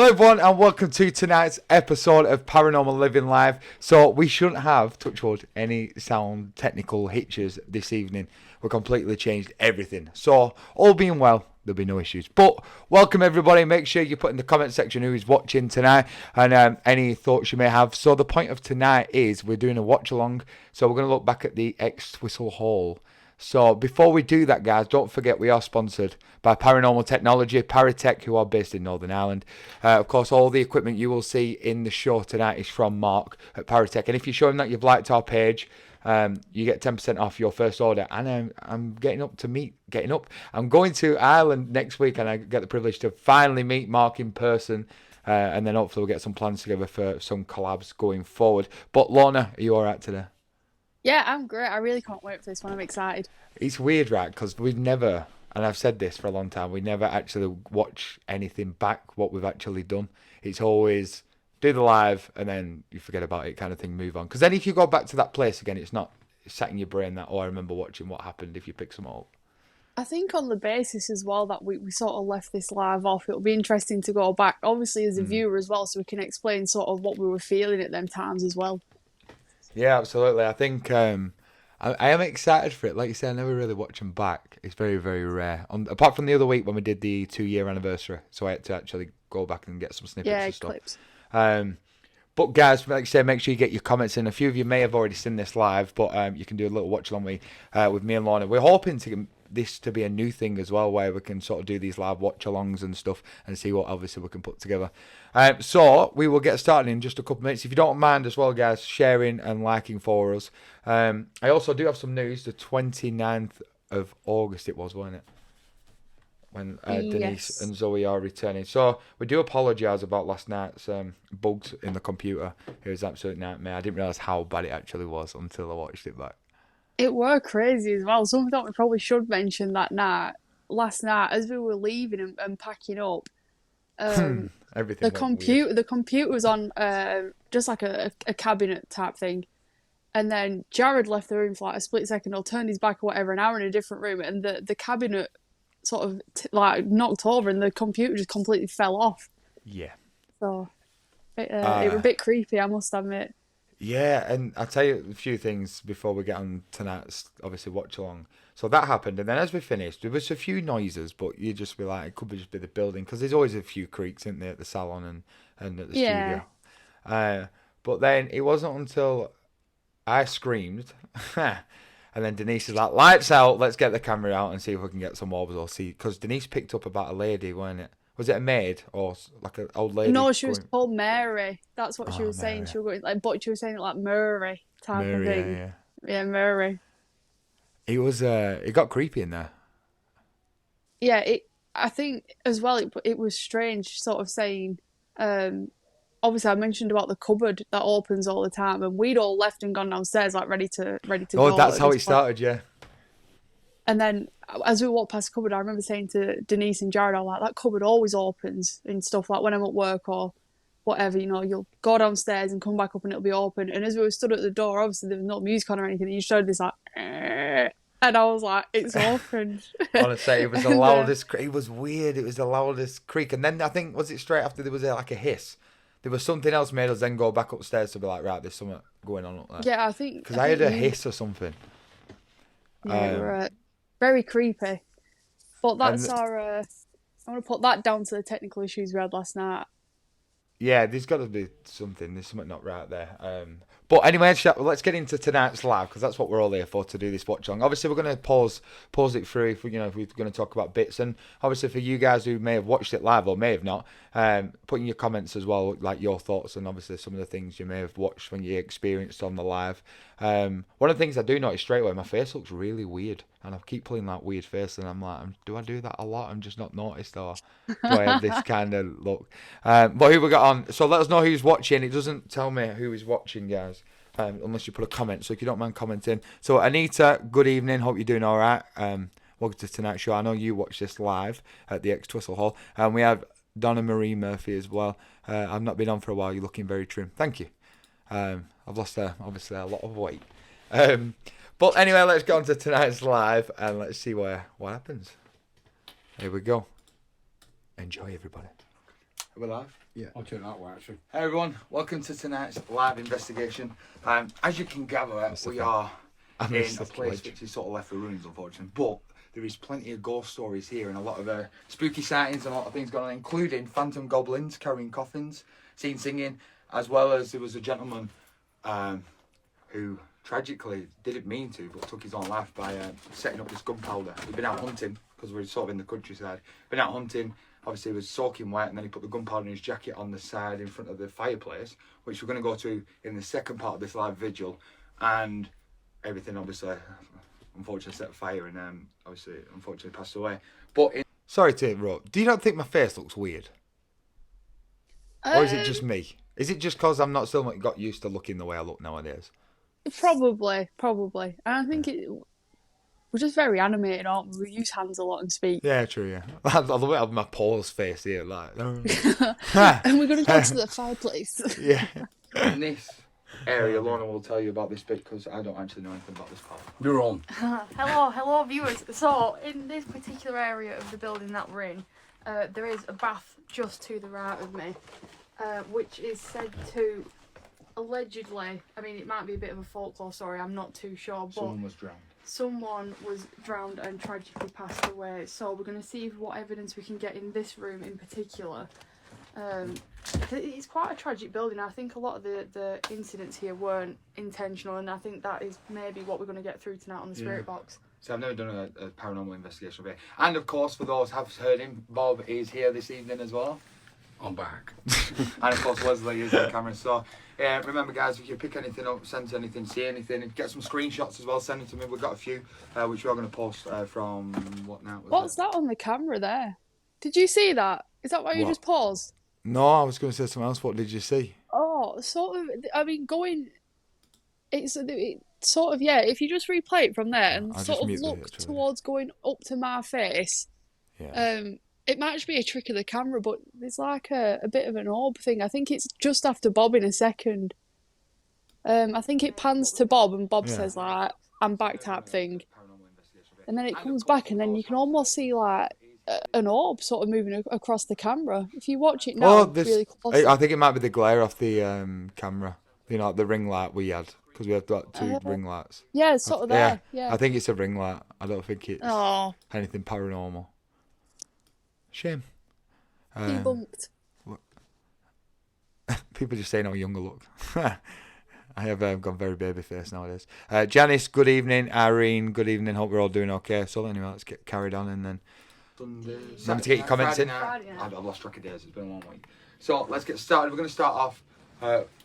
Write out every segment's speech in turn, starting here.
everyone, and welcome to tonight's episode of Paranormal Living Live. So we shouldn't have, touch wood, any sound technical hitches this evening. We completely changed everything. So all being well, there'll be no issues. But welcome everybody. Make sure you put in the comment section who is watching tonight and any thoughts you may have. So the point of tonight is we're doing a watch along. So we're going to look back at the Extwistle Hall. So before we do that, guys, don't forget we are sponsored by Paranormal Technology, Paratech, who are based in Northern Ireland. Of course, all the equipment you will see in the show tonight is from Mark at Paratech. And if you show him that you've liked our page, you get 10% off your first order. And I'm I'm going to Ireland next week, and I get the privilege to finally meet Mark in person. And then hopefully we'll get some plans together for some collabs going forward. But Lorna, are you all right today? Yeah, I'm great. I really can't wait for this one. I'm excited. It's weird, right? Because we've never, and I've said this for a long time, we never actually watch anything back, what we've actually done. It's always do the live and then you forget about it kind of thing, move on. Because then if you go back to that place again, it's not sat in your brain that, oh, I remember watching what happened if you pick some up. I think on the basis as well that we sort of left this live off, it'll be interesting to go back, obviously as a viewer as well, so we can explain sort of what we were feeling at them times as well. Yeah, absolutely. I think I am excited for it. Like you said, I never really watch them back. It's very, very rare. Apart from the other week when we did the 2-year anniversary, so I had to actually go back and get some snippets and stuff. Clips. But guys, like I said, make sure you get your comments in. A few of you may have already seen this live, but you can do a little watch along with me and Lorna. We're hoping to get this to be a new thing as well, where we can sort of do these live watch alongs and stuff and see what obviously we can put together. So we will get started in just a couple of minutes. If you don't mind as well, guys, sharing and liking for us. I also do have some news. The 29th of August it was, wasn't it? When Denise and Zoe are returning. So we do apologise about last night's bugs in the computer. It was an absolute nightmare. I didn't realise how bad it actually was until I watched it back. It were crazy as well. Something that we probably should mention last night, as we were leaving and packing up, everything. The computer was on just like a cabinet type thing, and then Jared left the room for like a split second, or turned his back or whatever, an hour in a different room, and the cabinet sort of knocked over, and the computer just completely fell off. Yeah. So it was a bit creepy, I must admit. Yeah, and I'll tell you a few things before we get on tonight's, obviously, watch along. So that happened, and then as we finished, there was a few noises, but you'd just be like, it could just be the building, because there's always a few creaks, isn't there, at the salon and at the studio. But then it wasn't until I screamed, and then Denise is like, lights out, let's get the camera out and see if we can get some orbs or see, because Denise picked up about a lady, wasn't it? Was it a maid or like an old lady? No, she was called Mary. That's what she was saying. She was going but she was saying it like Murray type of thing. Yeah, Murray. It was. It got creepy in there. Yeah, I think as well. It was strange, sort of saying. Obviously, I mentioned about the cupboard that opens all the time, and we'd all left and gone downstairs, like ready to go. Oh, that's how it started. Yeah. And then as we walked past the cupboard, I remember saying to Denise and Jared, I was like, that cupboard always opens and stuff, like when I'm at work or whatever, you'll go downstairs and come back up and it'll be open. And as we were stood at the door, obviously there was no music on or anything, and you showed this like, and I was like, it's open. Honestly, it was the loudest, it was weird, it was the loudest creak. And then I think, was it straight after there was like a hiss? There was something else made us then go back upstairs to be like, right, there's something going on up there. Yeah, I think... Because I heard a hiss or something. Yeah, right. Very creepy. But that's our... I'm going to put that down to the technical issues we had last night. Yeah, there's got to be something. There's something not right there. But anyway, let's get into tonight's live, because that's what we're all here for, to do this watch along. Obviously, we're going to pause it through if we're going to talk about bits. And obviously, for you guys who may have watched it live or may have not, put in your comments as well, like your thoughts and obviously some of the things you may have watched when you experienced on the live. One of the things I do notice straight away, my face looks really weird. And I keep pulling that weird face, and I'm like, do I do that a lot? I'm just not noticed, or do I have this kind of look? But who we got on? So let us know who's watching. It doesn't tell me who is watching, guys, unless you put a comment. So if you don't mind commenting. So Anita, good evening. Hope you're doing all right. Welcome to tonight's show. I know you watched this live at the Extwistle Hall. And we have Donna Marie Murphy as well. I've not been on for a while. You're looking very trim. Thank you. I've lost, obviously, a lot of weight. But anyway, let's go on to tonight's live and let's see what happens. Here we go. Enjoy, everybody. Are we live? Yeah. I'll turn that way, actually. Hey everyone, welcome to tonight's live investigation. As you can gather, we are in a place which is sort of left for ruins, unfortunately. But there is plenty of ghost stories here and a lot of spooky sightings and a lot of things going on, including phantom goblins carrying coffins, seen singing, as well as there was a gentleman who tragically didn't mean to, but took his own life by setting up this gunpowder. He'd been out hunting, because we're sort of in the countryside. Been out hunting, obviously it was soaking wet, and then he put the gunpowder in his jacket on the side in front of the fireplace, which we're going to go to in the second part of this live vigil. And everything obviously, unfortunately, set fire and obviously, unfortunately, passed away. But sorry to interrupt. Do you not think my face looks weird? Or is it just me? Is it just because I'm not still not got used to looking the way I look nowadays? Probably. And I think we're just very animated, aren't we? We use hands a lot and speak. Yeah, true, yeah. I love it having my paws face here, like. And we're going to go to the fireplace. Yeah. In this area, Lorna will tell you about this bit because I don't actually know anything about this part. You're on. Hello viewers. So in this particular area of the building that we're in, there is a bath just to the right of me, which is said to allegedly, I mean it might be a bit of a folklore story, I'm not too sure, but someone was drowned and tragically passed away. So we're going to see what evidence we can get in this room in particular. It's quite a tragic building. I think a lot of the incidents here weren't intentional, and I think that is maybe what we're going to get through tonight on the Spirit Box. So I've never done a paranormal investigation of it. And of course, for those who have heard him, Bob is here this evening as well. I'm back. And of course Wesley is on the camera. So remember guys, if you pick anything up, send anything, see anything, get some screenshots as well, send them to me. We've got a few which we are going to post from what now? What's that on the camera there? Did you see that? Is that why you just paused? No, I was going to say something else. What did you see? Oh, sort of. I mean, it's sort of, yeah. If you just replay it from there and sort of look towards going up to my face, it might just be a trick of the camera, but there's like a bit of an orb thing. I think it's just after Bob in a second. I think it pans to Bob and Bob says like, "I'm back" type thing, and then it comes back and then you can almost see like an orb sort of moving across the camera. If you watch it now, really closely. I think it might be the glare off the camera. You know, the ring light we had, because we have got two ring lights. Yeah, it's sort of there. Yeah. I think it's a ring light. I don't think it's anything paranormal. Shame. Debunked. People just saying how young I look. I have gone very baby face nowadays. Janice, good evening. Irene, good evening. Hope we're all doing okay. So anyway, let's get carried on and then remember to get your comments in. I've lost track of days. It's been a long week. So let's get started. We're going to start off.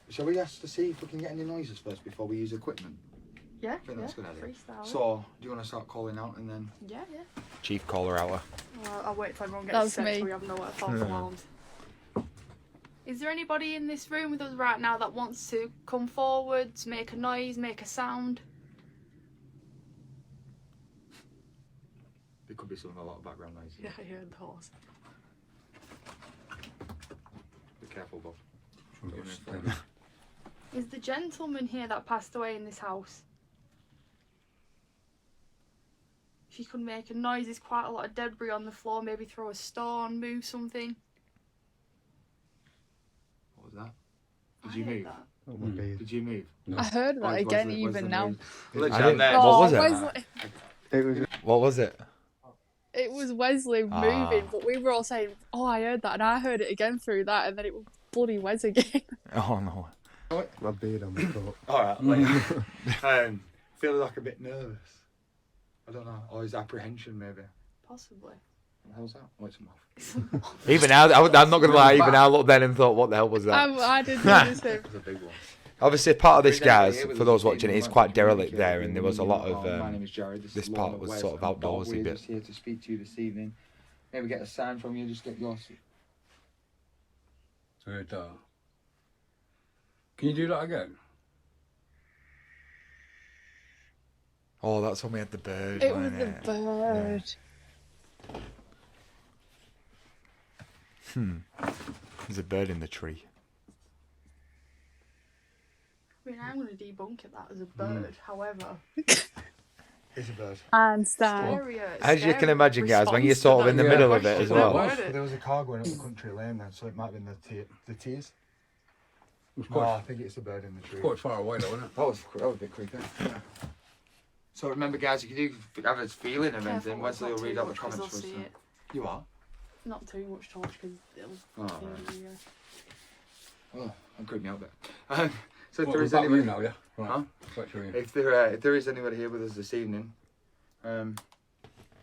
Shall we ask to see if we can get any noises first before we use equipment? Yeah, I think that's a good idea. Freestyle. So, do you want to start calling out and then? Yeah. Chief caller hour. I'll wait till everyone gets set so we have nowhere to false alarms. Is there anybody in this room with us right now that wants to come forwards, make a noise, make a sound? There could be a lot of background noise. Yeah, I heard the horse. Be careful, Bob. Is the gentleman here that passed away in this house? If you could make a noise, there's quite a lot of debris on the floor. Maybe throw a stone, move something. What was that? Did you move? Oh, Did you move? No. I heard that again, even now. What was it? What was it? It was Wesley moving, but we were all saying, "Oh, I heard that," and I heard it again through that, and then it was bloody Wes again. Oh no! My beard on my coat. All right, feel like a bit nervous. I don't know, or is apprehension maybe? Possibly. What the hell's that? Oh, it's a moth. Even now, I'm not gonna lie. Even now, I looked then and thought, "What the hell was that?" I did notice it. It was a big one. Obviously, part of this, guys, for those watching, it is quite derelict there, and there was a lot of. My name is Jared. This part was sort of outdoorsy bit. We're just here to speak to you this evening. Maybe get a sign from you. Just get your. Heard that. Can you do that again? Oh, that's when we had the bird. It was the bird. Yeah. There's a bird in the tree. I mean, I'm going to debunk it that as a bird, however. It's a bird. And stand. Scary, As you can scary imagine, guys, when you're response sort to of in the that middle of it question. as Yeah, well. it was. There was a car going up the country lane then, so it might have been the tears. It was No, I think it's a bird in the tree. quite far away though, wasn't it? That was a bit creepy. Yeah. So remember, guys, if you do have a feeling of Careful, anything, Wesley will not read too out the much 'cause comments they'll for us. see then. it. You are? Not too much torch because it'll Oh, finger you. Oh, that creeped me out a bit. So if Well, there we're is back with you anyone, now, yeah? Right. Huh? Back to you. if there is anybody here with us this evening,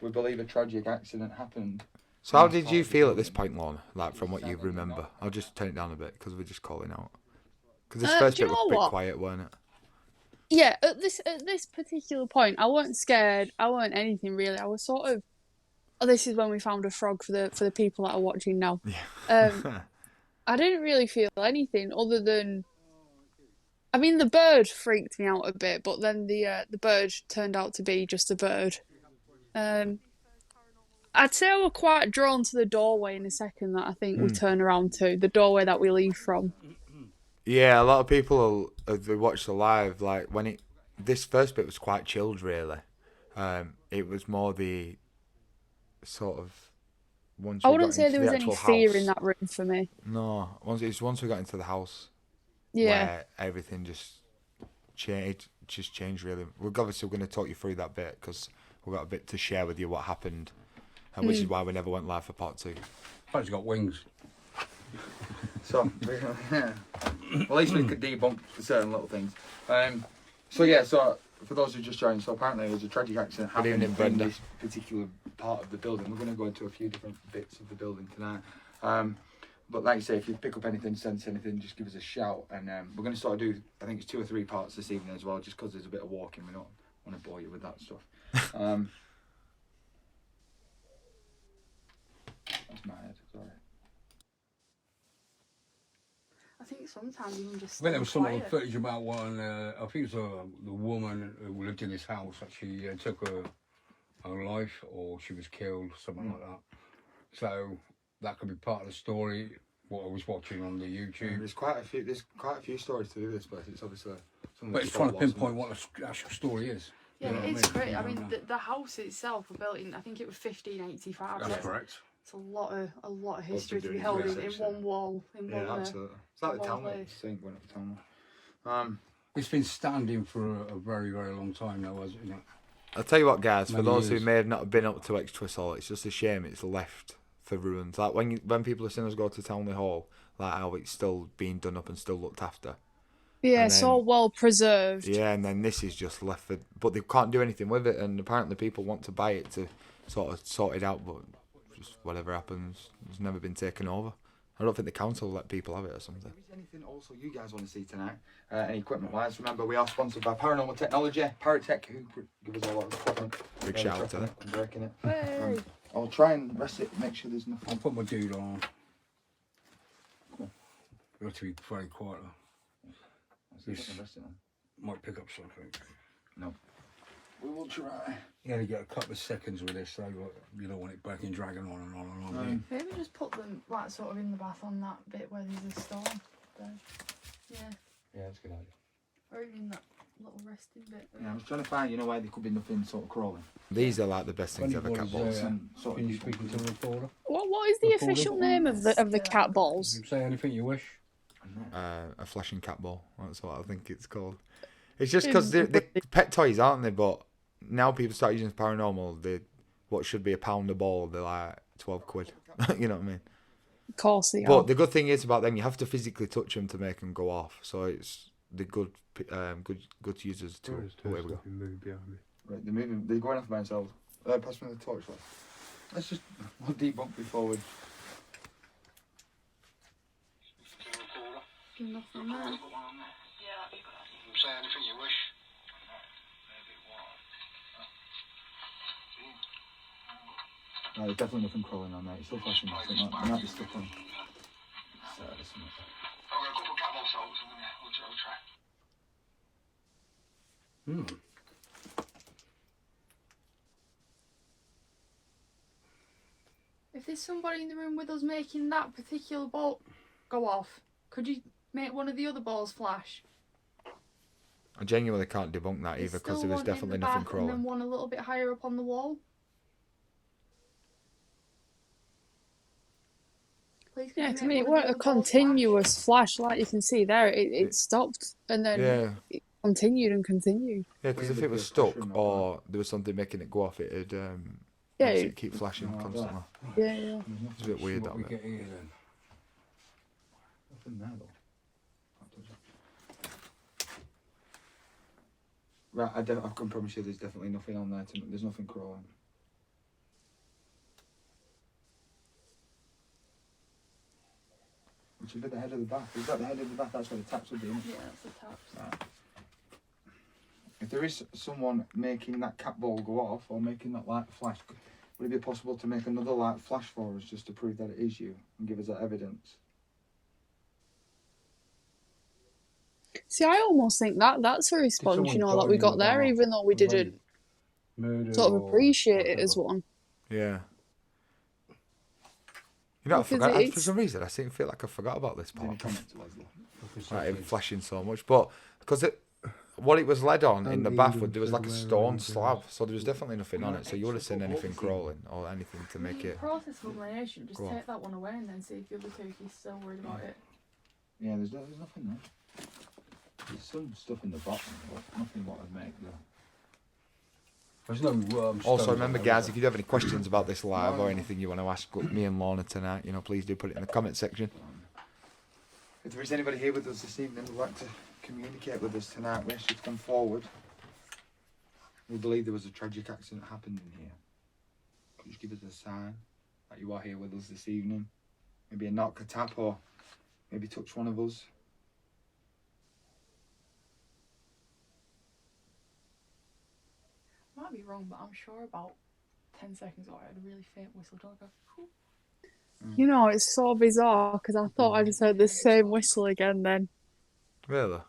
we believe a tragic accident happened. So how did you feel at this point, Lorna? Like from what you remember? I'll just turn it down a bit because we're just calling out. Because this first do you bit was know a bit what? quiet, weren't it? Yeah, at this particular point, I weren't scared. I weren't anything really. I was sort of. Oh, this is when we found a frog for the people that are watching now. Yeah. I didn't really feel anything other than. I mean, the bird freaked me out a bit, but then the bird turned out to be just a bird. I'd say I was quite drawn to the doorway in a second that I think we turn around to, the doorway that we leave from. Yeah, a lot of people, as they watch the live, like when this first bit was quite chilled, really. It was more the sort of once I we wouldn't got say into there the was any actual fear house. in that room for me. No, once we got into the house, Yeah. where everything just changed really. We're obviously going to talk you through that bit because we've got a bit to share with you what happened, and which is why we never went live for part 2. It's got wings. So, yeah. Well, at least we could debunk certain little things. So for those who just joined, so apparently there was a tragic accident happening in this particular part of the building. We're going to go into a few different bits of the building tonight. But like I say, if you pick up anything, sense anything, just give us a shout. And we're going to sort of do, I think it's 2 or 3 parts this evening as well, just because there's a bit of walking. We don't want to bore you with that stuff. That's my head, sorry. I think sometimes even just. I think there was some quiet. footage about one, I think it was the woman who lived in this house that she took her life or she was killed, something like that. So that could be part of the story, what I was watching on the YouTube. There's quite a few stories to do this, but it's obviously something. But it's trying to pinpoint what the actual story is. Yeah, You know what I it's mean? great. You I know mean, what the house itself was built in, I think it was 1585. That's correct. It's a lot of history to be doing held in research one wall, in Yeah, one. absolutely. It's like the one town hall. place. Same going up the town hall. It's been standing for a very, very long time now, hasn't it? I'll tell you what, guys. For Many those years. who may have not been up to Extwistle Hall, it's just a shame it's left for ruins. Like when people have seen us go to Townley Hall, like how it's still being done up and still looked after. Yeah, And so then- well preserved. Yeah, and then this is just left for, but they can't do anything with it. And apparently people want to buy it to sort of sort it out, but just whatever happens, it's never been taken over. I don't think the council will let people have it or something. If there's anything also you guys want to see tonight, any equipment wise, remember we are sponsored by Paranormal Technology, Paratech, who give us a lot of equipment. Big shout out to them. Mm. Breaking it. Hey. I'll try and rest it, make sure there's I'll nothing. put my dude on. You have to be very quiet though. Might pick up something. No. We will try. You only get a couple of seconds with this, so you don't want it back and dragging on and on and on. do you? Maybe just put them like sort of in the bath on that bit where there's a stone. There. Yeah, Yeah, that's a good idea. or even that little resting bit. Yeah, I was trying to find, why there could be nothing sort of crawling. These are like the best things ever, cat balls. Can you speak to the reporter? What is the Reporter? official name of the cat balls? You say anything you wish. A flashing cat ball. That's what I think it's called. It's just because they're pet toys, aren't they? But now people start using paranormal. What should be £1 a ball, they're like 12 quid. You know what I mean? Of course they But are. the good thing is about them, you have to physically touch them to make them go off. So it's the good users to. Oh, here we go. Right, they're moving. They're going off by themselves. Pass me the torchlight. Let's just debunk before we. Nothing there. Say anything you wish. No, there's definitely nothing crawling on there. It's still flashing. So it might be stuck on. So, I've got a couple of cat balls, so we'll try. If there's somebody in the room with us making that particular ball go off, could you make one of the other balls flash? I genuinely can't debunk that either, because there was definitely nothing crawling. And then one a little bit higher up on the wall. Please, Yeah, I mean, it weren't a continuous flash like you can see there. It stopped and then it continued and continued. Yeah, because if it was stuck or there was something making it go off, it'd it'd keep flashing constantly. Yeah. It's a bit weird that bit. Nothing there though. Right, I can promise you there's definitely nothing on there. There's nothing crawling. Which is at the head of the bath. Is that the head of the bath? That's where the taps would be, isn't it? Yeah, that's the taps. Right. If there is someone making that cat ball go off or making that light flash, would it be possible to make another light flash for us just to prove that it is you and give us that evidence? See, I almost think that's a response, that we got there, even though we didn't sort of appreciate it as one. Yeah. You know, for some reason, I seem to feel like I forgot about this part. Right, it flashing so much, but because what it was led on in the bath, there was like a stone slab, so there was definitely nothing on it. So you would have seen anything crawling or anything to make it. Process of elimination. Just take that one away and then see if the other two are still worried about it. Yeah, there's nothing there. There's some stuff in the bottom, but nothing what would make the. There's no Also, remember, guys, if you do have any questions about this live or anything you want to ask me and Lorna tonight, please do put it in the comment section. If there is anybody here with us this evening who'd like to communicate with us tonight, we ask you to come forward. We believe there was a tragic accident happened in here. Could you give us a sign that you are here with us this evening? Maybe a knock, a tap, or maybe touch one of us. I might be wrong, but I'm sure about 10 seconds ago I had a really faint whistle. Don't go. It's so bizarre because I thought I just heard the same whistle again then. Really?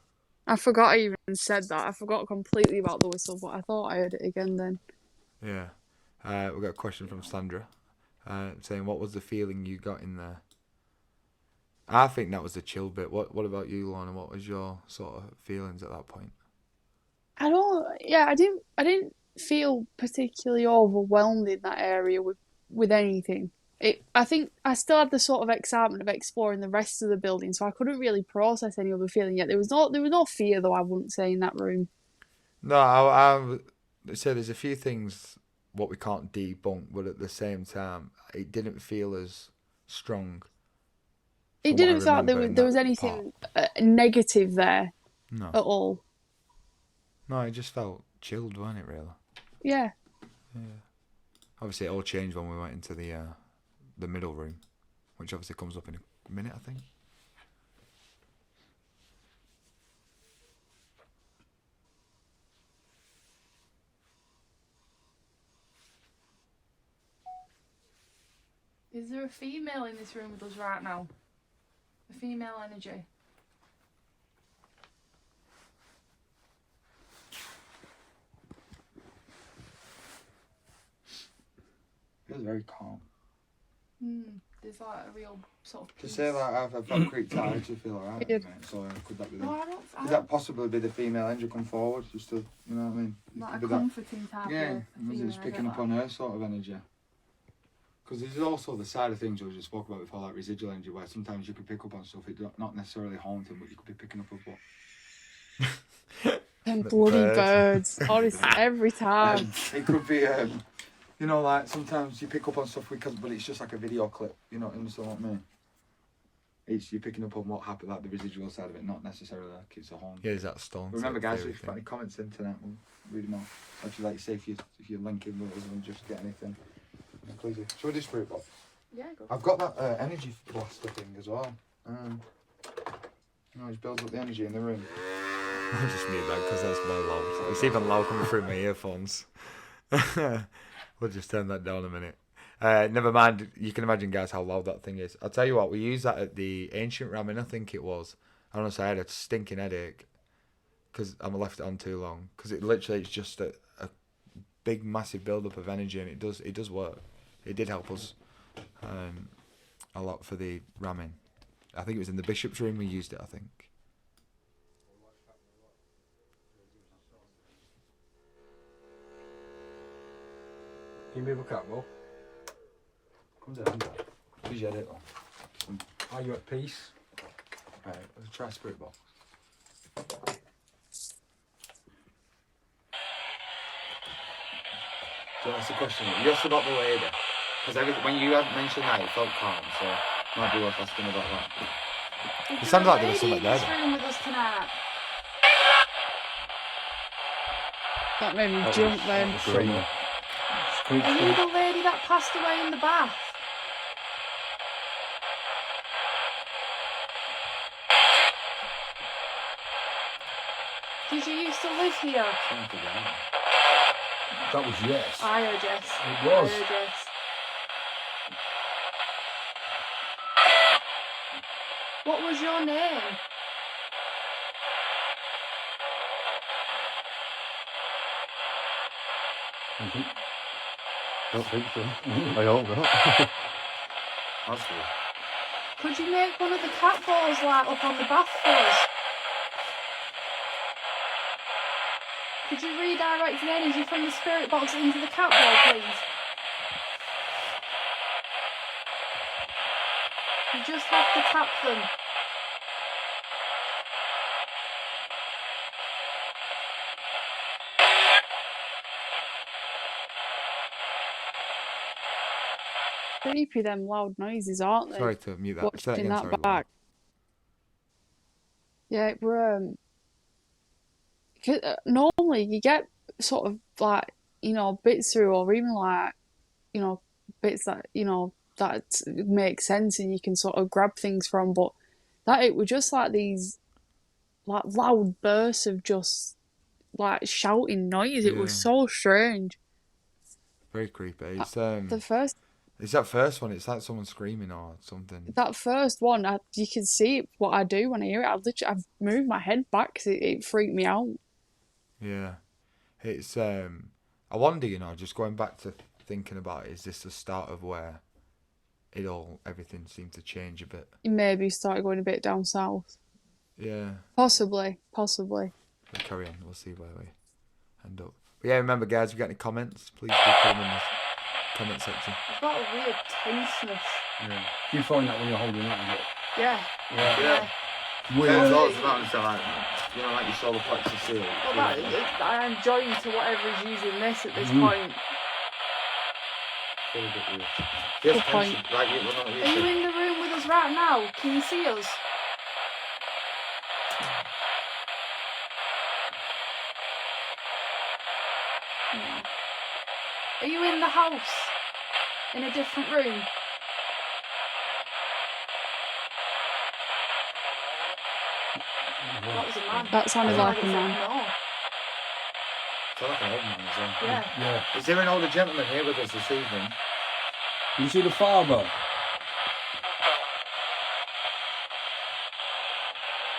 I forgot I even said that. I forgot completely about the whistle, but I thought I heard it again then. Yeah. We've got a question from Sandra saying, what was the feeling you got in there? I think that was the chill bit. What about you, Lorna? What was your sort of feelings at that point? I didn't feel particularly overwhelmed in that area with anything. I think I still had the sort of excitement of exploring the rest of the building, so I couldn't really process any other feeling yet. There was no fear, though, I wouldn't say, in that room. No, I would say there's a few things what we can't debunk, but at the same time, it didn't feel as strong. It didn't feel like there was anything negative there at all. No, it just felt chilled, wasn't it, really? Yeah. Obviously, it all changed when we went into the middle room, which obviously comes up in a minute, I think. Is there a female in this room with us right now? A female energy? Feels very calm. There's like a real sort of peace. To say like I've got Greek tired to feel alright, mate. So could that be could that possibly be the female angel come forward? Just to, you know what I mean? Like a comforting type of it's picking up on her sort of energy. Because there's also the side of things we just spoke about before, like residual energy, where sometimes you could pick up on stuff, it not necessarily haunting, but you could be picking up on what. Them bloody birds. Honestly, every time. It could be, like sometimes you pick up on stuff but it's just like a video clip, you know, understand what I mean? You're picking up on what happened, like the residual side of it, not necessarily like it's a haunt. Yeah, is that stone? But remember, guys, if you've got any comments in tonight, we'll read them out. Actually, like say if you're linking with us and just get anything, please do. Shall we do spirit box? Yeah, go. I've got that energy blaster thing as well. It builds up the energy in the room. I'll just mute that because that's my loud. It's even loud coming through my earphones. We'll just turn that down a minute. Never mind. You can imagine, guys, how loud that thing is. I'll tell you what. We used that at the ancient ramen, I think it was. Honestly, I had a stinking headache because I left it on too long. Because it's just a big, massive build-up of energy, and it does work. It did help us a lot for the ramen. I think it was in the bishop's room we used it, I think. Can you move a couple? Come down. Who's your little? Are you at peace? Right, let's try spirit box. So that's the question. You also got the lady. Because when you had mentioned that, it felt calm, so might be worth asking about that. Is It there sounded a like there was lady something in this there. room with us tonight? That made me That jump was- then. that was great. Squeak, Are you squeak. the lady that passed away in the bath? Did you used to live here? Something like That was yes. I heard yes. It was. I heard yes. What was your name? Don't think so. I hope not. That's good. Could you make one of the cat balls light up on the bath for us? Could you redirect the energy from the spirit box into the cat ball, please? You just have to tap them. Creepy, them loud noises, aren't they? Sorry to mute that. Say that Watching again, that sorry, Lorna. back. Yeah, we're normally you get sort of like, you know, bits through, or even like, you know, bits that, you know, that make sense and you can sort of grab things from, but that it was just like these like loud bursts of just like shouting noise. It was Yeah. so strange. Very creepy. It's The first it's that first one. It's like someone screaming or something. that first one, you can see what I do when I hear it. I've moved my head back 'cause it freaked me out. Yeah, it's I wonder, you know, just going back to thinking about it, is this the start of where everything seemed to change a bit? It maybe started going a bit down south. Yeah, Possibly. but carry on. We'll see where we end up. But yeah, remember, guys, if you got any comments, please do put them in the comment section. I've got a weird tenseness. Yeah. You find that when you're holding that, is it? Yeah. Yeah. Yeah. Weird. There's loads of that, and so like, you know, like your solar plexus seal. Well, I am joined to whatever's using this at this Mhm. point. Feel a bit weird. Yes, Good point. tension, like we're not Are you used to. in the room with us right now? Can you see us? No. Are you in the house? In a different room? That was a man. That sounded like a Sounded man. No. It's like an old man as well. Yeah. Yeah. Is there an older gentleman here with us this evening? You see the father?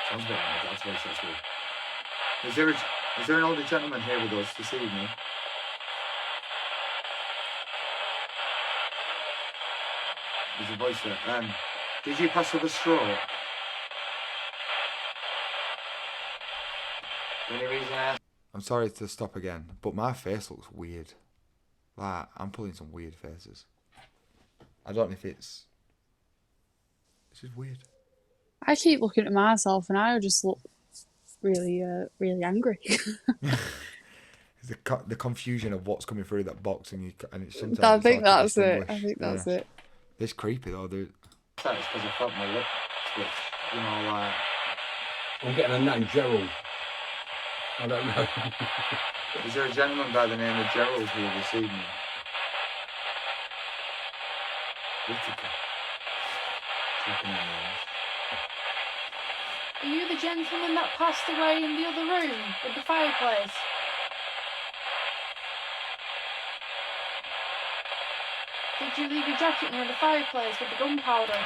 Sounds a bit like that's very sensitive. Is there an older gentleman here with us this evening? There's a voice there. Did you pass with a straw? Any reason I asked? I'm sorry to stop again, but my face looks weird. Like, I'm pulling some weird faces. I don't know if it's just weird. I keep looking at myself and I just look really, really angry. It's the confusion of what's coming through that box, and it's sometimes. I it's think hard to that's it. distinguish. I think that's Yeah. it. It's creepy though, dude. That's because I felt my lip twitch. You know, like. I'm getting a name, Gerald. I don't know. Is there a gentleman by the name of Gerald here this evening? Whittaker. Checking on names. Are you the gentleman that passed away in the other room with the fireplace? Did you leave your jacket near the fireplace with the gunpowder?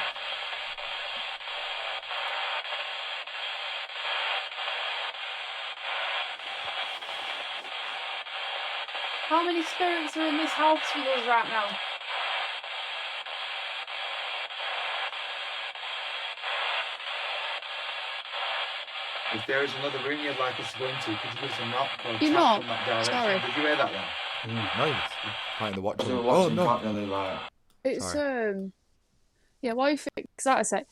How many spirits are in this house with us right now? If there is another room you'd like us to go into, could you give us a knock or a You tap know, from that direction? sorry. Did you hear that then? No, it's playing the watch. So we're Oh watching, no! can't really like. It's Sorry. yeah. What I think, cause like I said,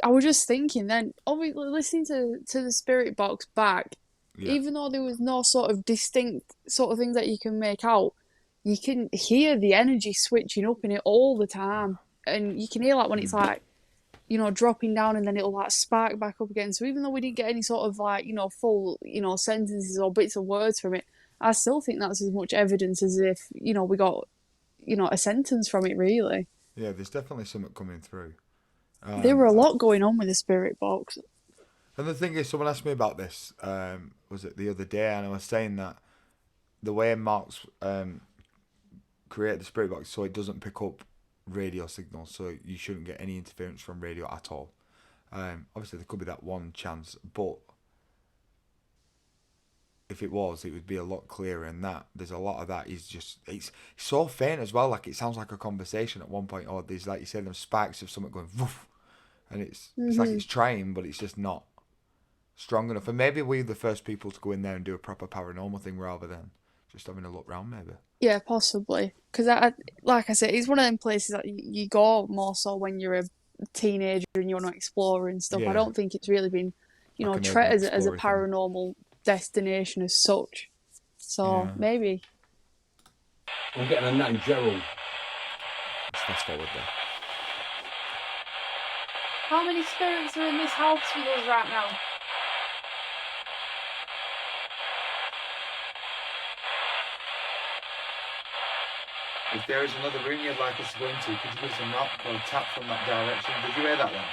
I was just thinking then. Obviously, listening to the spirit box back, Yeah. even though there was no sort of distinct sort of things that you can make out, you can hear the energy switching up in it all the time, and you can hear like when it's like, you know, dropping down and then it'll like spark back up again. So even though we didn't get any sort of like, you know, full, you know, sentences or bits of words from it, I still think that's as much evidence as if, you know, we got, you know, a sentence from it really. Yeah, there's definitely something coming through. There were a lot going on with the spirit box. And the thing is, someone asked me about this, was it the other day, and I was saying that the way Mark's created the spirit box so it doesn't pick up radio signals, so you shouldn't get any interference from radio at all. Obviously, there could be that one chance, but if it was, it would be a lot clearer. And that there's a lot of that is just it's so faint as well. Like it sounds like a conversation at one point, or there's like you said, them spikes of something going woof, and it's like it's trying, but it's just not strong enough. And maybe we're the first people to go in there and do a proper paranormal thing rather than just having a look round, maybe. Yeah, possibly. Because like I said, it's one of them places that you go more so when you're a teenager and you want to explore and stuff. Yeah. I don't think it's really been, you Like know, an treated urban as a explorer thing. paranormal destination as such. So Yeah. maybe. I'm getting a name, Gerald. Let's fast forward there. How many spirits are in this house with us right now? If there is another room you'd like us to go into, could you give us a knock or a tap from that direction? Did you hear that one?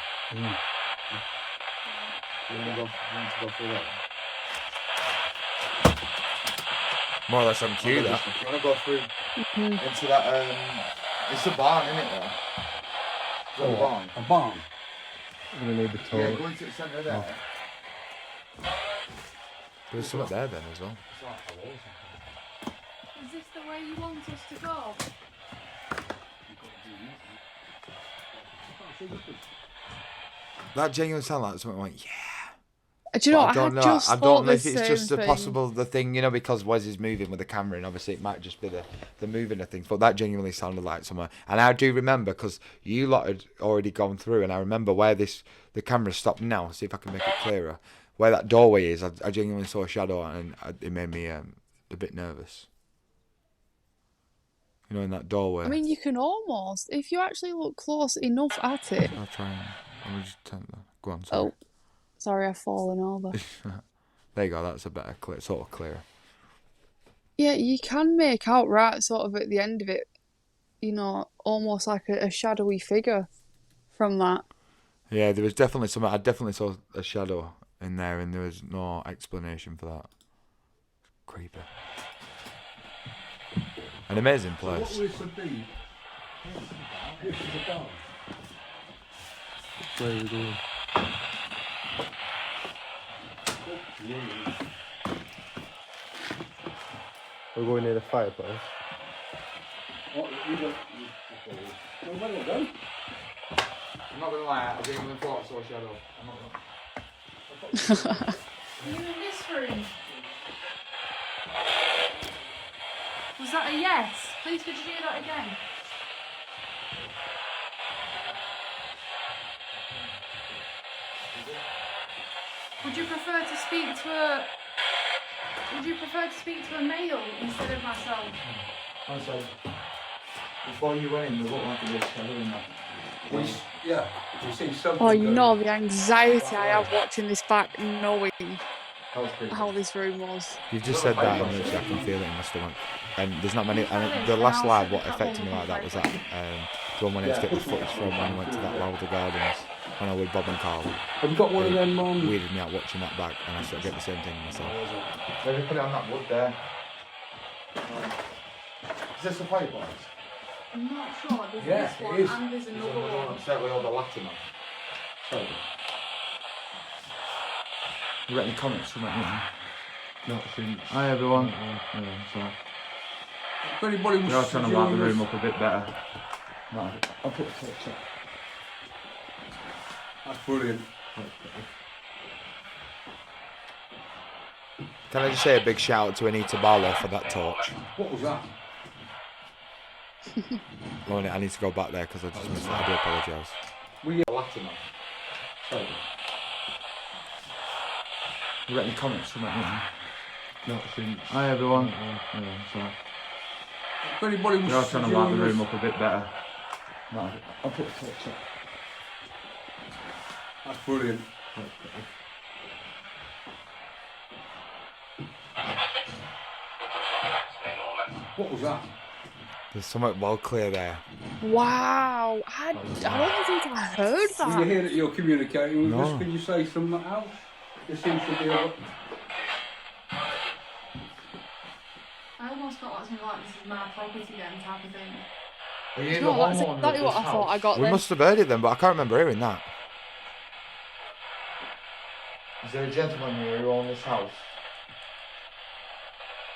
You want to go through that one? More or less on cue, that. You want to go through into that? It's a barn, isn't it? There. Is that a barn? A barn. I'm gonna need the Yeah, torch. go into the centre there. There's something there then as well. It's like a wall or something. Is this the way you want us to go? That genuinely sounded like something like, yeah. Do you know But what? I don't know. just I thought don't know the if it's just same a thing. possible the thing, you know, because Wes is moving with the camera, and obviously it might just be the moving of things. But that genuinely sounded like somewhere. And I do remember because you lot had already gone through, and I remember where the camera stopped now. See if I can make it clearer. Where that doorway is, I genuinely saw a shadow, and it made me a bit nervous. You know, in that doorway. I mean, you can almost, if you actually look close enough at it. I'll try and I'll just turn that. Go on. Sorry. Oh, sorry, I've fallen over. There you go. That's a better sort of clearer. Yeah, you can make out right sort of at the end of it, you know, almost like a shadowy figure from that. Yeah, there was definitely something. I definitely saw a shadow in there, and there was no explanation for that. Creepy. An amazing place. What would it be? This is a barn. Where are we going? We're going near the fireplace. What, you don't... Well, where do I go? I'm not gonna lie, I genuinely thought I saw a shadow. I'm not gonna... Are you in this room? Was that a yes? Please could you do that again? Would you prefer to speak to a... Would you prefer to speak to a male instead of myself? Also, before you went in, there looked like there was a shadow in there. Yeah, you see something. Oh, you going- know the anxiety I have watching this back, knowing That was creepy. how this room was. You've just said that, and I can feel it in my stomach. And there's not many. And the last live, what affected me like that was that the one when I used to get the footage from when I went to that Wilder Gardens when I was with Bob and Carl. Have you got one of them? Weirded me out watching that back, and I sort of get the same thing myself. Maybe put it on that wood there. Is this a fireplace? I'm not sure. There's Yeah, this it one is. and there's There's another another one one. upset with all the Latin on. Sorry. You got any comments from that? Not since. Hi everyone. Uh-uh. Yeah, so If anybody was we are trying to light the joining room us- up a bit better. No, I'll put the torch up. That's brilliant. Can I just say a big shout out to Anita Barlow for that torch? What was that? I need to go back there because I just missed that. I do apologise. We Latin man. Sorry. You got any comments from that? Not since. Hi everyone. Yeah. Sorry. If anybody was We are trying to light the join us- room up a bit better. No, I'll put the torch up. That's brilliant. What was that? There's something well clear there. Wow, I don't think I heard When you that. hear that you're communicating with No. us, can you say something else? There seems to be a... I almost got something like this is my property then type of thing. Are you No, that's exactly what I thought I got We then. must have heard it then, but I can't remember hearing that. Is there a gentleman here who owns this house?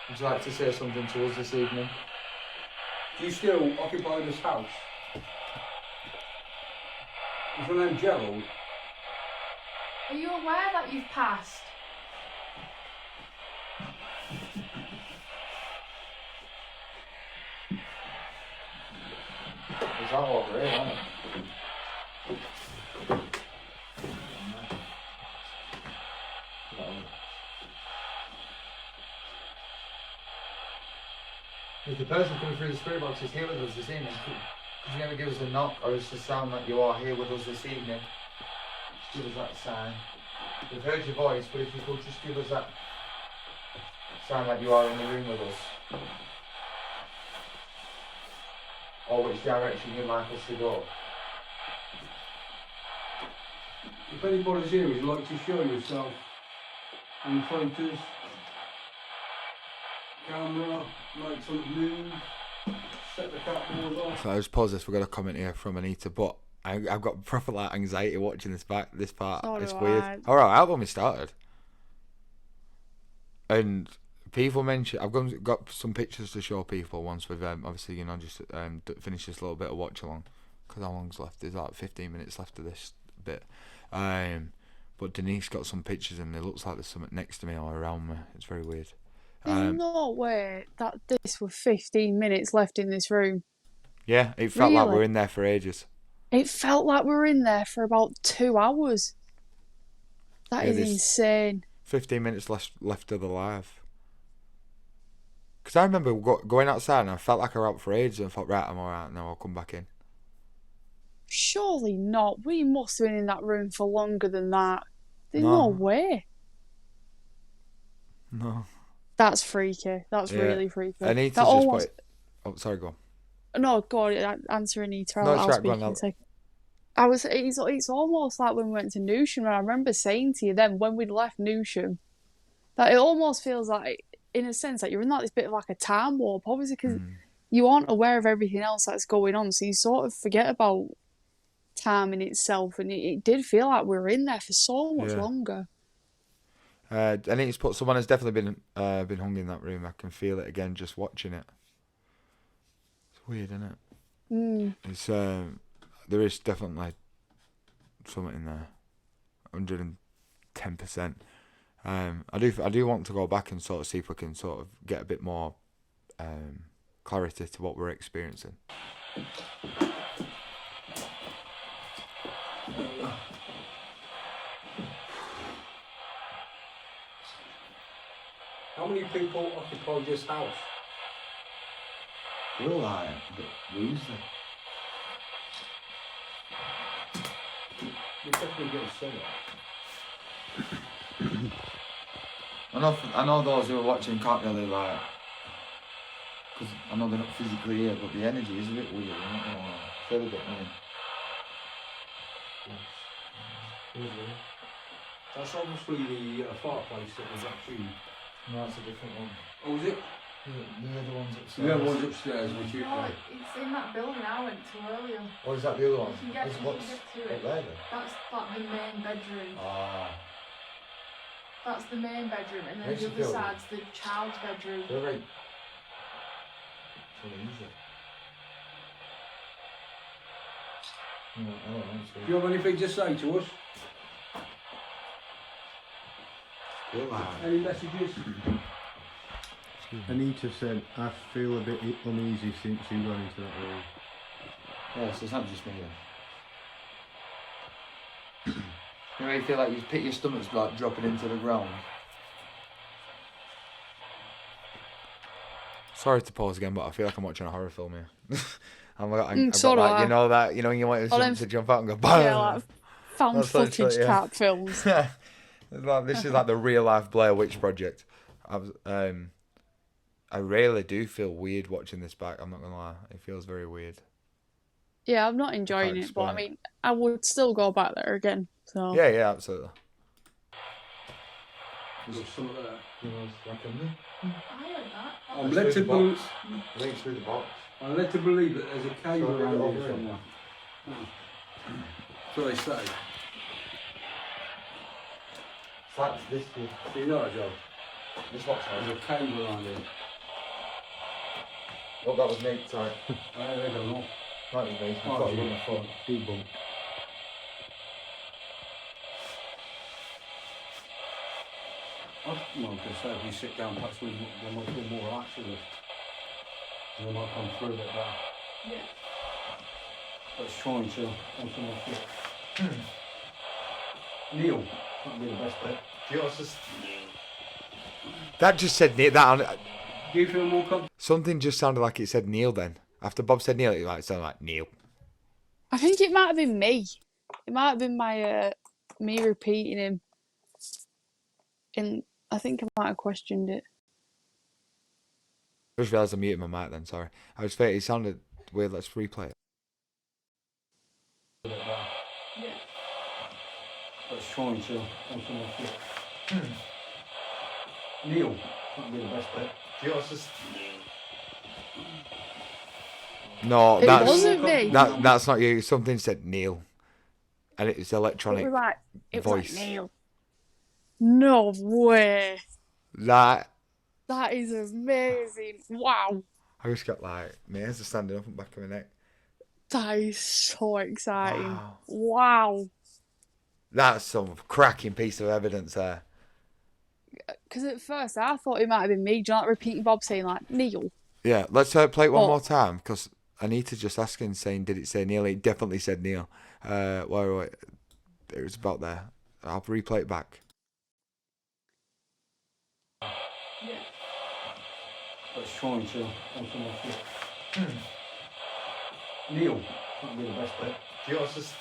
Would you like to say something to us this evening? Do you still occupy this house? Is your name Gerald? Are you aware that you've passed? Is that over here, isn't it? If the person coming through the spirit box is here with us this evening, could you never give us a knock or just a sound that you are here with us this evening? Just give us that sign. We've heard your voice, but if you could just give us that sign that you are in the room with us. Or which direction you'd like us to go. If anybody's here, would you like to show yourself? Any photos? Camera, make something move, set the catwalk off. So I just pause this. We've got a comment here from Anita, but I've got proper like anxiety watching this part. So It's do weird. I. All right, when we started, and people mention I've got some pictures to show people once we've obviously just finished this little bit of watch along, because how long's left? There's like 15 minutes left of this bit. But Denise got some pictures and it looks like there's something next to me or around me. It's very weird. There's no way that this was 15 minutes left in this room. Yeah, it felt like we Really? were in there for ages. It felt like we were in there for about 2 hours. That Yeah, is this- insane. 15 minutes left of the live. Because I remember going outside and I felt like I was out for ages and I thought, right, I'm alright, now I'll come back in. Surely not. We must have been in that room for longer than that. There's no way. No. That's freaky. That's Yeah. really freaky. Anita's That just almost... Oh, sorry, go on. No, go on. Answer Anita. No, I'll it's right, speak go on, in a I'll- second. It's almost like when we went to Newsham, and I remember saying to you then when we'd left Newsham, that it almost feels like, in a sense, that you're in like this bit of like a time warp, obviously, because you aren't aware of everything else that's going on, so you sort of forget about time in itself, and it did feel like we were in there for so much Yeah. longer. Anita's put someone has definitely been hung in that room. I can feel it again just watching it. It's weird, isn't it? Mm. It's there is definitely something in there, 110%. I do want to go back and sort of see if we can sort of get a bit more clarity to what we're experiencing. How many people occupy this house? We're like a bit woozy. You're definitely getting silly. I know those who are watching can't really like, because I know they're not physically here, but the energy is a bit weird. I don't know. I feel a bit weird. That's obviously the fireplace that was actually... No, that's a different one. Oh, was it? The other one's upstairs. The other one's upstairs, which you... No, it's in that building I went to earlier. Or is that the other one? You can get, What's to up it. there then? That's like the main bedroom. Ah, That's the main bedroom, and then Makes the you other feel- side's the child's bedroom. they're right. Uneasy. No, I don't know. Do you have anything to say to us? Feel like. Any messages? Anita said, I feel a bit uneasy since you've gone into that room. Yeah, so it's not just me then. You know, you feel like you pick your stomach's like dropping into the ground. Sorry to pause again, but I feel like I'm watching a horror film here. I've So got do that, I. you know that, you know, you want something to jump out and go, Yeah, like found That's literally, footage yeah. type films. This is like the real life Blair Witch Project. I really do feel weird watching this back. I'm not gonna lie, it feels very weird. Yeah, I'm not enjoying it, but I explain mean, I would still go back there again. So Yeah, absolutely. There's some of that. You know, it's like I heard that. I'm led to believe. I think it's through the box. I'm led to believe that there's a cave So around over here here. somewhere. So they say. That's this here. You know that, Joe? This box There's has. a cave around here. Oh, that was me. Sorry. I don't know. That was me. I Oh, thought it was on my phone. Debunk. Well, because if you sit down, perhaps we might feel more relaxed with us. And they might come through a bit better. Yeah. Let's try and chill. On some more shit. Neil, that'd be the best bet. Do you know what's just... That just said Neil. Do you feel more comfortable? Something just sounded like it said Neil then. After Bob said Neil, it sounded like Neil. I think it might have been me. It might have been my me repeating him. And I think I might have questioned it. I just realised I muted my mic then, sorry. I was fair, it sounded weird, let's replay it. Yeah. Let's try and chill. On some more shit. Neil, that'd be the best bet. Do you know what's just... No, It that's wasn't me. that's not you. Something said Neil. And it's It electronic was like, voice. Neil. No way. That That is amazing. Wow. I just got like my hairs are standing up on the back of my neck. That is so exciting. Wow. Wow. That's some cracking piece of evidence there. Because at first I thought it might have been me. Do you know, like repeating Bob saying like Neil? Yeah, let's play it one Oh. more time because Anita just asking, saying, did it say Neil? It definitely said Neil. Wait. It was about there. I'll replay it back. Yeah. Let's try and chill. On some more shit. Neil, that'd be the best bet. Do you know what's just...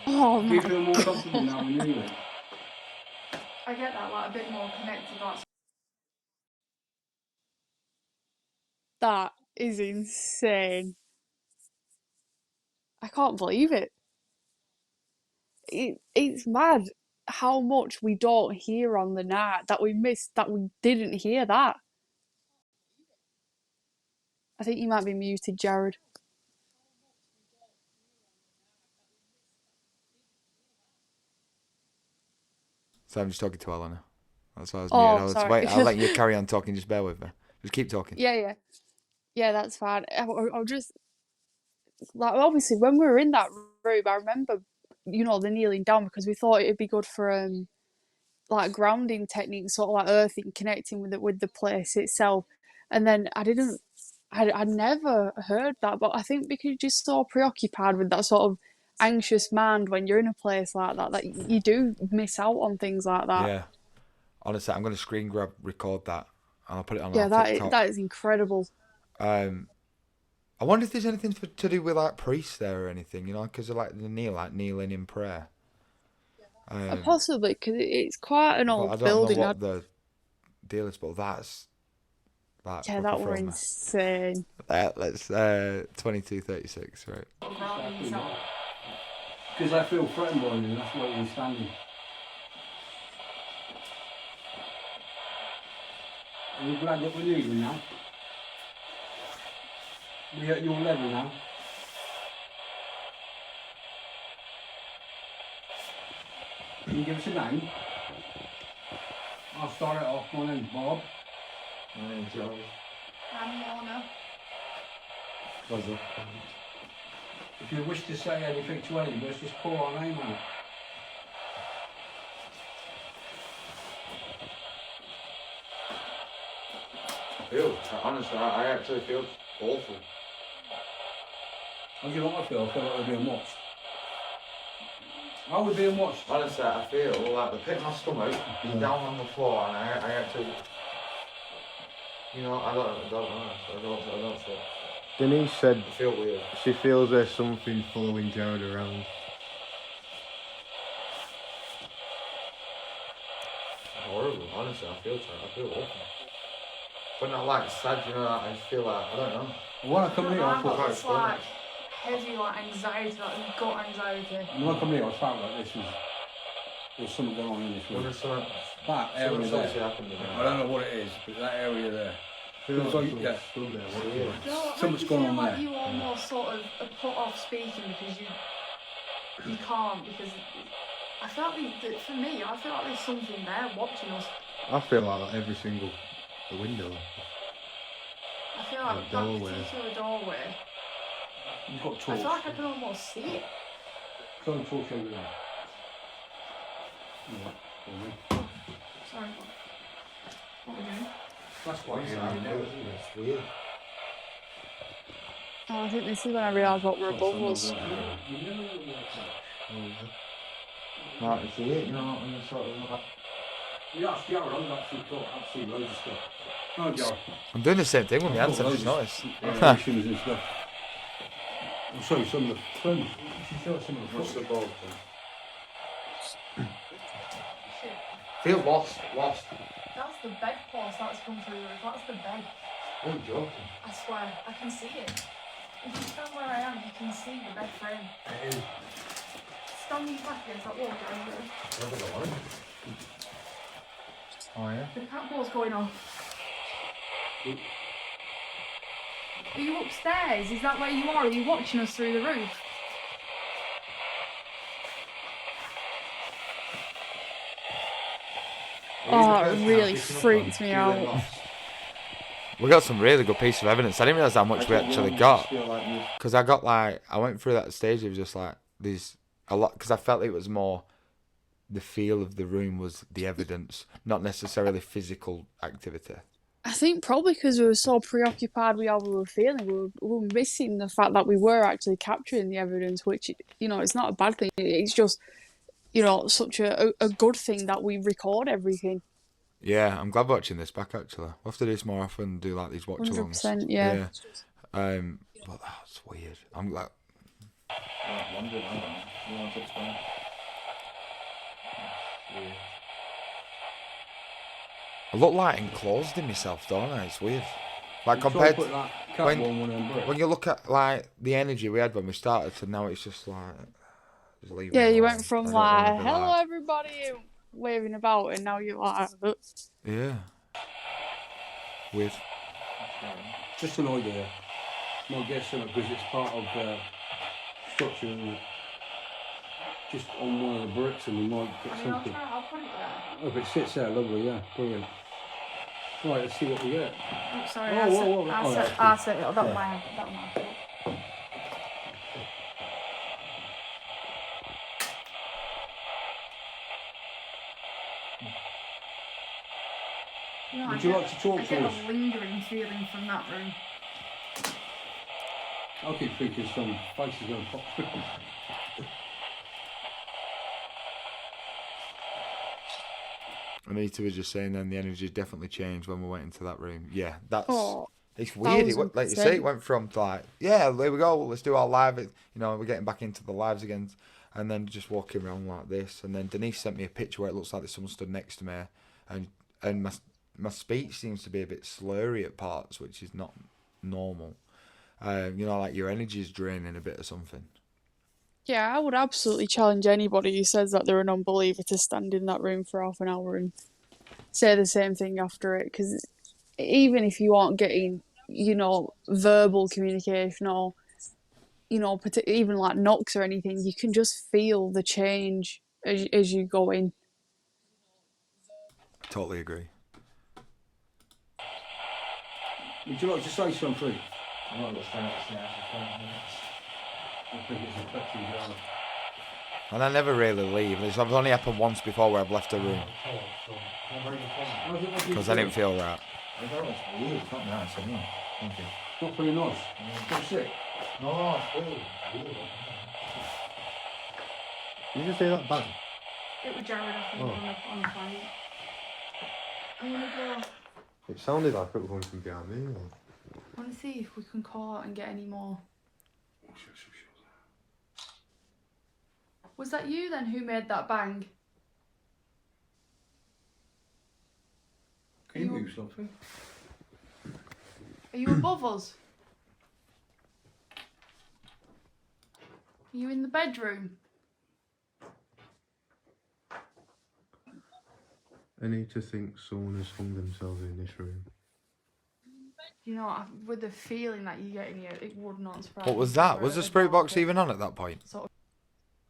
Oh Do you my. feel more comfortable now with Neil? I get that, like a bit more connected. That's That is insane. I can't believe it. It's mad how much we don't hear on the night that we missed, that we didn't hear that. I think you might be muted, Jared. So I'm just talking to Eleanor. That's why I was Oh, muted. sorry. Wait, I'll let you carry on talking. Just bear with me. Just keep talking. Yeah, that's fine. I'll just, like, obviously when we were in that room, I remember, you know, the kneeling down because we thought it'd be good for like grounding techniques, sort of like earthing, connecting with the place itself. And then I'd never heard that, but I think because you're just so preoccupied with that sort of anxious mind when you're in a place like that you do miss out on things like that. Yeah. Honestly, I'm going to screen grab record that and I'll put it on Yeah, our TikTok. that is incredible. I wonder if there's anything to do with like priests there or anything, you know, because of like the kneeling in prayer. Possibly, because it's quite an but old I don't building. know what the deal is, but that's Yeah, that were insane. Let's 22:36, right? grounding yourself. Because I feel threatened by you, that's why you're standing. Are you glad that we're leaving now? We're at your level now. Can you give us a name? I'll start it off. My name's Bob. My name's Jared. I'm Lorna. Pleasure. If you wish to say anything to any of us, just call our name out. Honestly, I actually feel awful. How do you like I feel? I feel like we're being watched. Are we being watched? Honestly, I feel like the pit of my stomach is down on the floor, and I actually, you know, I don't know. Denise said I feel weird. she feels there's something following Jared around. Horrible, honestly, I feel awful. But not like sad, you know, I just feel like, I don't know. When I come here, I I've thought, got quite this like heavy like anxiety, like gut anxiety. when I come here, I felt like there's something going on in this room. That area Something's there. obviously happened, I don't know what it is, but that area there. Feels like, yeah. Do you know what So makes much you going feel on like there. you almost sort of are put off speaking because you can't because I feel like for me I feel like there's something there watching us. I feel like every single window. I feel like that doorway. particular doorway. You've got I torch. feel like I can almost see it. Got a torch over there. Sorry. What are we doing? That's quite It's weird. Oh, I think this is when I realised what we're above us. No, it's weird, you know, and it's sort of like... Yeah, Jared, I've seen loads of stuff. No, Jared. I'm doing the same thing with my hands, I've just noticed. Apparitions and stuff. I'll show you some of the film. Show you some of the What's the footage. ball thing? Feel lost. That's the bedpost that's come through the roof. That's the bed. Oh, you're joking. I swear, I can see it. If you stand where I am, you can see the bed frame. It is. Standing back against that wall, guys. Oh, yeah? The cat ball's going off. Are you upstairs? Is that where you are? Are you watching us through the roof? Oh, it really freaked me out. We got some really good pieces of evidence. I didn't realise how much we actually got. Because I went through that stage of just like, there's a lot, because I felt it was more the feel of the room was the evidence, not necessarily physical activity. I think probably because we were so preoccupied with how we were feeling, we were missing the fact that we were actually capturing the evidence, which, you know, it's not a bad thing. It's just, you know, such a good thing that we record everything. Yeah, I'm glad watching this back actually. We'll have to do this more often, do like these watch alongs. 100%, yeah. But that's weird. I'm like, London, I don't know. You want to explain? Weird. I look like enclosed in myself, don't I? It's weird. Like Try compared to put that cat when- on one of them bricks. when you look at like the energy we had when we started to now it's just like just leave Yeah, it you alone. went from I don't wanna like, be hello everybody, waving about, and now you're like, yeah, weird. Just an idea. No guess on it because it's part of the structure, isn't it? Just on one of the bricks and we might get something. I'll put it there. Oh, if it sits there, lovely, yeah, brilliant. Right, let's see what we get. Oh, sorry, Oh, whoa, whoa, oh, that's I said that was my fault. You know, Would you like to talk I to get us? a lingering feeling from that room. I keep thinking some faces going to pop through. Anita was just saying then the energy definitely changed when we went into that room. Yeah, that's oh, it's weird. Like you say, it 1000%. went from like, yeah, there we go, let's do our live. You know, we're getting back into the lives again, and then just walking around like this. And then Denise sent me a picture where it looks like there's someone stood next to me, and my speech seems to be a bit slurry at parts, which is not normal. You know, like your energy is draining a bit or something. yeah, I would absolutely challenge anybody who says that they're an unbeliever to stand in that room for half an hour and say the same thing after it, because even if you aren't getting, you know, verbal communication or, you know, even like knocks or anything, you can just feel the change as you go in. Totally agree. Would you like to say something? I'm not going to stand up for 5 minutes. I think it's a touchy job. And I never really leave. It's only happened once before where I've left a room because I didn't feel right. I know it's weird. It's not nice anyway. Thank you. Not very nice. Don't sick. No, it's weird. Did you just say that bang? It was Jared, I think, Oh. on the flight. I'm gonna go. It sounded like it was coming from behind me. I want to see if we can call out and get any more. Was that you then who made that bang? Can you move something? Are you above us? Are you in the bedroom? I need to think someone has hung themselves in this room. You know, with the feeling that you get in here, it would not surprise What me was if that? it Was were the a spirit box darker even on at that point? sort of-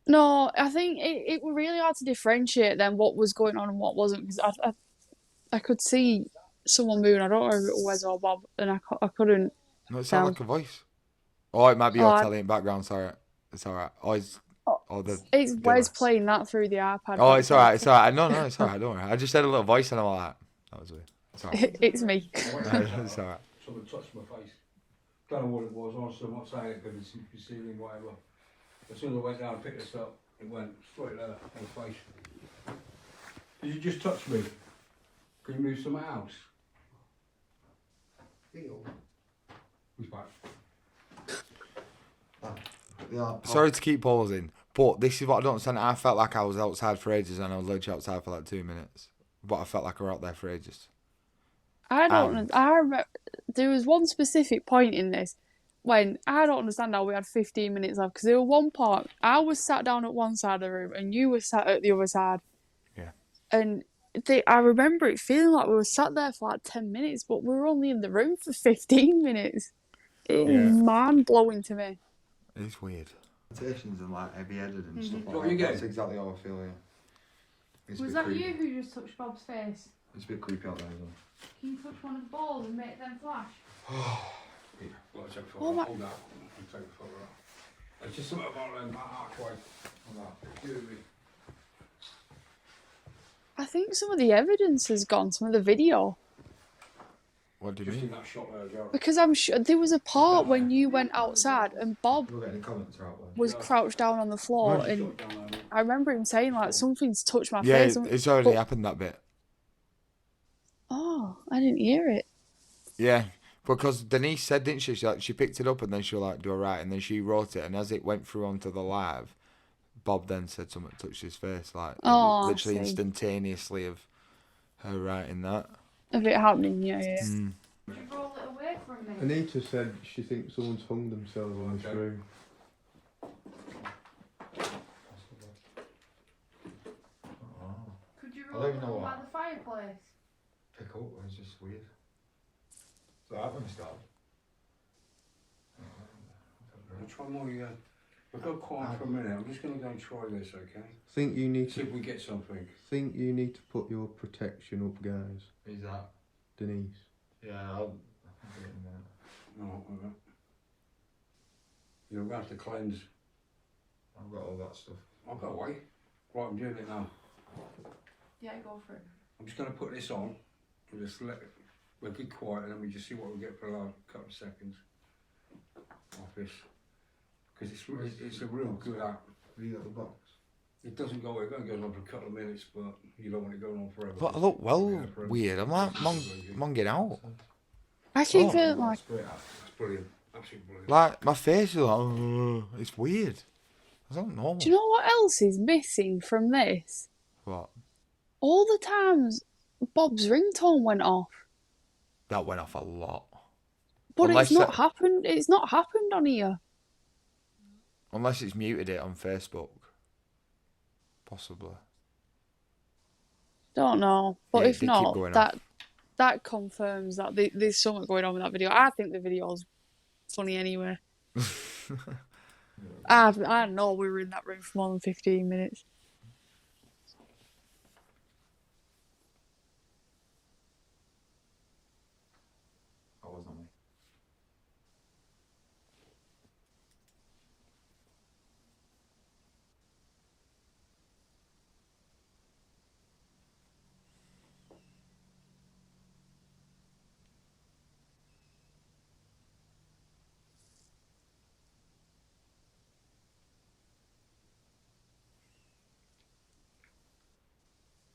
No, I think it was really hard to differentiate then what was going on and what wasn't, because I could see someone moving. I don't know if it was Wes or Bob, and I couldn't No, it tell. sounded like a voice. Oh, it might be Oh, your I- telly in background. Sorry, it's all right. Oh, it's the. It's Dimmer. Wes playing that through the iPad. Oh, that's it's all right. all. It's all right. No, it's all right. Don't worry. I just said a little voice and I'm like, that was weird. It's all right. It's me. It's all right. Someone touched my face. Don't know what it was. Honestly, I'm not saying it because it's ceiling, whatever. As soon as I went down and picked this up, it went straight there on the face. Did you just touch me? Can you move somewhere else? Who's back? Yeah. Sorry to keep pausing, but this is what I don't understand. I felt like I was outside for ages and I was literally outside for like 2 minutes. But I felt like I was out there for ages. I don't know. I remember there was one specific point in this when I don't understand how we had 15 minutes left, because there was one part I was sat down at one side of the room and you were sat at the other side. Yeah. And I remember it feeling like we were sat there for like 10 minutes, but we were only in the room for 15 minutes. It was mind blowing to me. It's weird. Meditations and like heavy headed and stuff What like you that. get? That's exactly how I feel, yeah. It's a Was bit that creepy. you who just touched Bob's face? It's a bit creepy out there as well. Can you touch one of the balls and make them flash? Yeah, well, take a photo. Oh my- Hold that. I'll take a photo. It's just something about them archway. Hold that. Excuse me. I think some of the evidence has gone, some of the video. What do you Just in mean? that shot there, Joe. Because I'm sure there was a part when you went outside and Bob We'll get any comments out there. was crouched down on the floor, Just and shot down there, mate. I remember him saying like something's touched my Yeah, face. it's already but- happened, that bit. Oh, I didn't hear it. Yeah, because Denise said, didn't she? She picked it up and then she was like, do alright, and then she wrote it, and as it went through onto the live, Bob then said something touched his face, like Oh, I literally see. instantaneously of her writing that. Of it happening, yeah. Mm. Would you roll it away from me? Anita said she thinks someone's hung themselves in this Okay. room. Could you I roll don't it even know over what. by the fireplace? Pick up, it's just weird. So that when we started. I'll try more, we'll go quiet for a minute. I'm just going to go and try this, okay? Think you need See to if we get something. put your protection up, guys. Is that? Denise. Yeah, I'll do it in a minute. No, okay. You're going to have to cleanse. I've got all that stuff. I'll go away. Right, I'm doing it now. Yeah, go for it. I'm just going to put this on and just let it, we'll get quiet and then we just see what we get for a couple of seconds. Off this. Because it's a real good app. Have you got the box? It doesn't go, it only goes on for a couple of minutes, but you don't want it going on forever. But I look well Yeah, forever. weird. I'm like monging out. I keep Oh. feeling like Great app. That's brilliant. Absolutely brilliant. Like my face is like, "Ugh." It's weird. It's not normal. do you know what else is missing from this? What? All the times Bob's ringtone went off. That went off a lot. But Unless it's not that- happened. It's not happened on here. Unless it's muted it on Facebook. Possibly. Don't know. But Yeah, it if did keep not, going that confirms that there's something going on with that video. I think the video's funny anyway. I know we were in that room for more than 15 minutes. That wasn't me.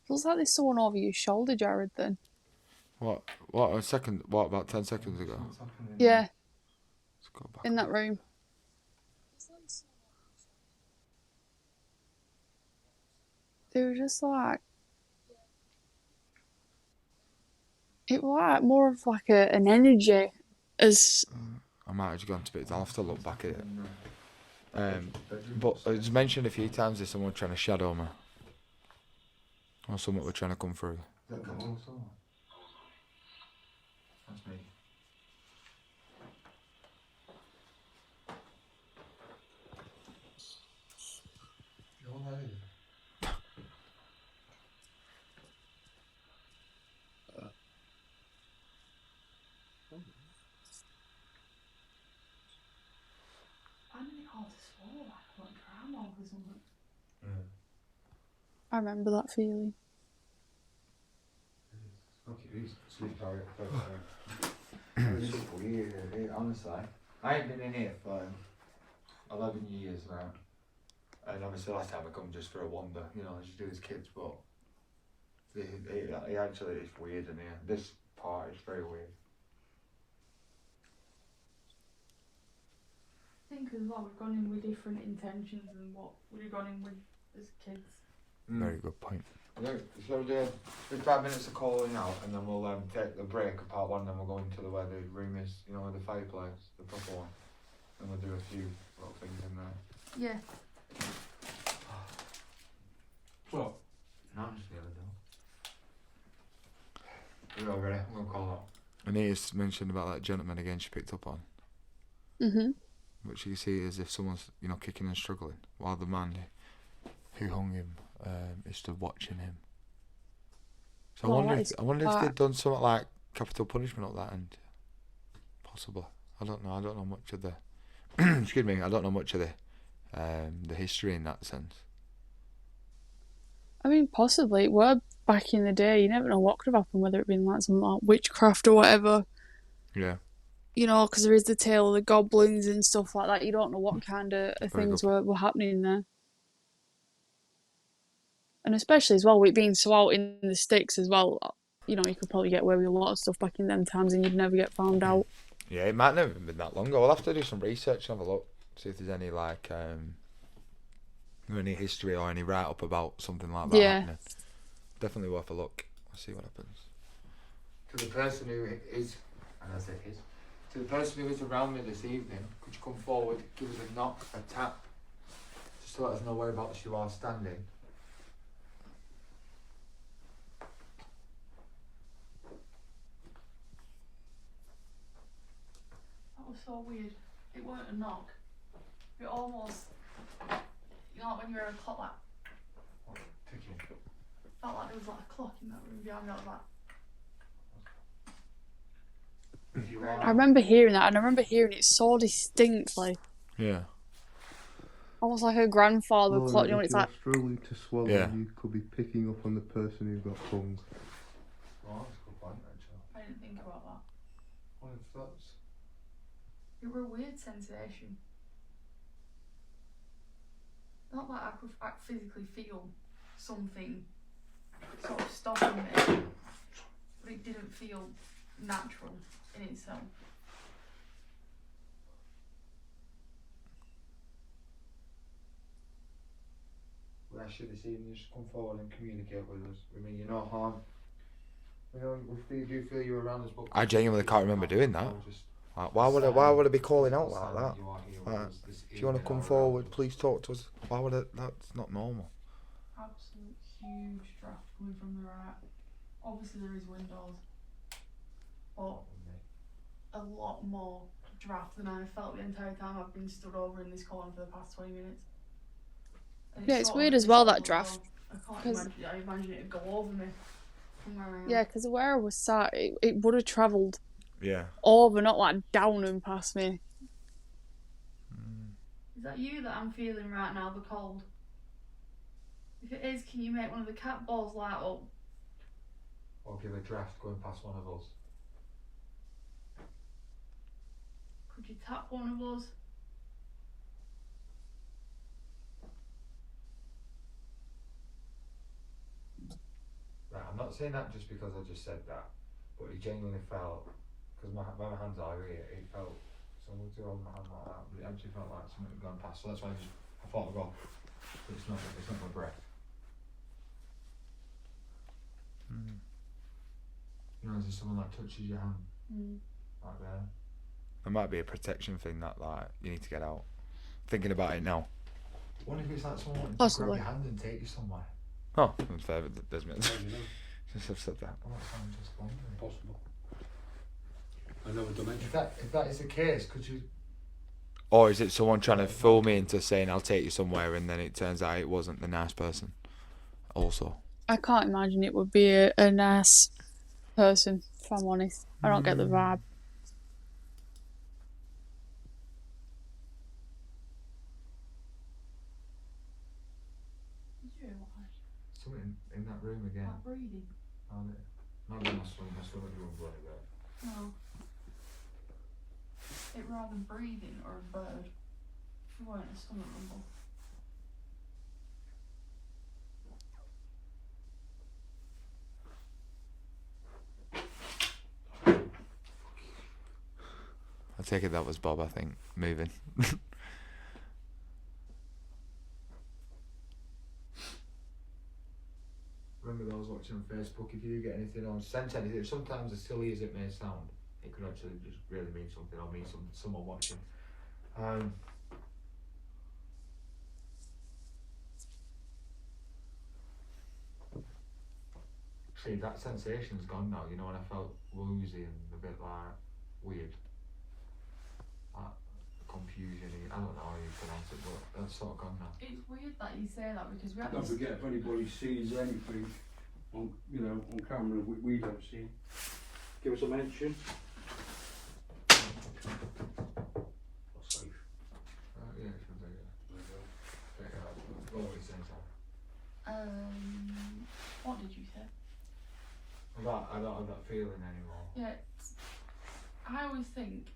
Looks like there's someone over your shoulder, Jared, then. What a second, what, about 10 seconds ago? What's happening? Yeah, Let's go back. in that room. They were just like... It was like more of like an energy as... I might have just gone to bits. I'll have to look back at it. But it's mentioned a few times there's someone trying to shadow me. Or someone we're trying to come through. That come also. That's me. You're all right. Finding it hard to swallow, like I want drama or something. I remember that feeling. Okay, sleep power. It's just weird, honestly. I ain't been in here for 11 years now. And obviously last time I come just for a wander, you know, as you do as kids, but it actually is weird in here. This part is very weird. I think as well, we've gone in with different intentions than what we'd have gone in with as kids. Very good point. So we'll do 5 minutes of calling out, and then we'll take the break of part 1, and then we'll go into the where the room is, you know, where the fireplace, the proper one. And we'll do a few little things in there. Yeah. So, no, I'm just nearly done. We're all ready, we'll call out. And he's mentioned about that gentleman again she picked up on. Mm-hmm. Which you can see as if someone's, you know, kicking and struggling, while the man who hung him is stood watching him. So Oh, I wonder if they'd done something like capital punishment at that end. Possibly. I don't know much of the excuse me, I don't know much of the history in that sense. I mean, possibly. It were back in the day. You never know what could have happened, whether it been like something like witchcraft or whatever. Yeah. You know, because there is the tale of the goblins and stuff like that. You don't know what kind of things were happening there. And especially as well, with it being so out in the sticks as well, you know, you could probably get away with a lot of stuff back in them times and you'd never get found out. Yeah, it might never have been that long ago. We'll have to do some research and have a look, see if there's any like any history or any write up about something like that happening. Definitely worth a look. I'll see what happens. To the person who is, and I said his, to the person who is around me this evening, could you come forward, give us a knock, a tap, just to let us know whereabouts you are standing. That was so weird. It weren't a knock. It almost, you know, like when you hear a clock like, Ticking. felt like there was like a clock in that room behind me. I was like, I remember hearing that, and I remember hearing it so distinctly. Yeah. Almost like a grandfather clock, you know, when if it's you're like... struggling to swallow, Yeah. you could be picking up on the person who got hung. Oh, that's a good point, actually. I didn't think about that. What if that's... It were a weird sensation. Not like I could physically feel something sort of stopping me, but it didn't feel natural in itself. We ask you this evening just come forward and communicate with us. We mean you no harm. You know, we do feel you around us, but I genuinely can't remember doing that. Like, why would I be calling out like that? Like, if you want to come forward, please talk to us. Why would I? That's not normal. Absolute huge draft coming from the right. Obviously there is windows, but a lot more draft than I felt the entire time I've been stood over in this corner for the past 20 minutes. And Yeah, it's sort of weird as well, that visible as draft. well. I imagine it'd go over me from where I am. Yeah, because where I was sat, it would have travelled Yeah. over, not like down and past me. Is that you that I'm feeling right now, the cold? If it is, can you make one of the cat balls light up? Or give a draft going past one of us. Could you tap one of us? not saying that just because I just said that, but he genuinely felt, because my hands are here, it felt, so I looked hold my hand like that, but it actually felt like something had gone past, so that's why I thought I'd go, but it's not my breath. You know, as if someone like touches your hand, like there. It might be a protection thing that like you need to get out. Thinking about it now. What if it's like someone wanting to Possibly. grab your hand and take you somewhere? Oh, that's fair. Desmond. How do you know? Just have said that. Well, that sounds just wondering. Possible. Another dimension. If that is the case, could you? Or is it someone trying to fool me into saying I'll take you somewhere, and then it turns out it wasn't the nice person? Also. I can't imagine it would be a nice person, if I'm honest. I don't get the vibe. Something in that room again. Breathing. Not in my stomach doing bloody bad. No. It rather breathing or a bird. If you weren't a stomach rumble. I take it that was Bob, I think, moving. Remember those watching on Facebook, if you do get anything on, send anything, sometimes as silly as it may sound, it could actually just really mean something, or mean someone watching. See, that sensation's gone now, you know, when I felt woozy and a bit like weird. Like confusion, I don't know how you pronounce it, but that's sort of gone now. It's weird that you say that because we had Don't this. forget, if anybody sees anything on, on camera we don't see, give us a mention. Safe. Yeah, it should be, yeah. Always saying so. What did you say? I don't have that feeling anymore. Yeah, I always think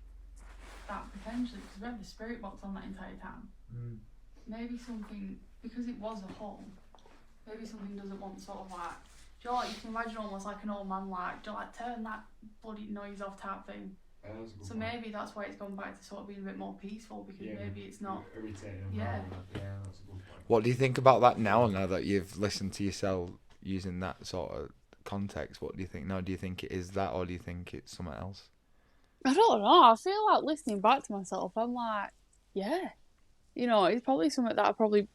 that potentially, because we had the spirit box on that entire time, maybe something, because it was a hole, maybe something doesn't want sort of like, do you know, like you can imagine almost like an old man like, do you know, like turn that bloody noise off type thing. Yeah, that's a good So point. maybe that's why it's gone back to sort of being a bit more peaceful, because maybe it's not. Irritating. Yeah. Yeah, that's a good point. What do you think about that now that you've listened to yourself using that sort of context? What do you think now? Do you think it is that, or do you think it's something else? I don't know. I feel like listening back to myself, I'm like, yeah. You know, it's probably something that I probably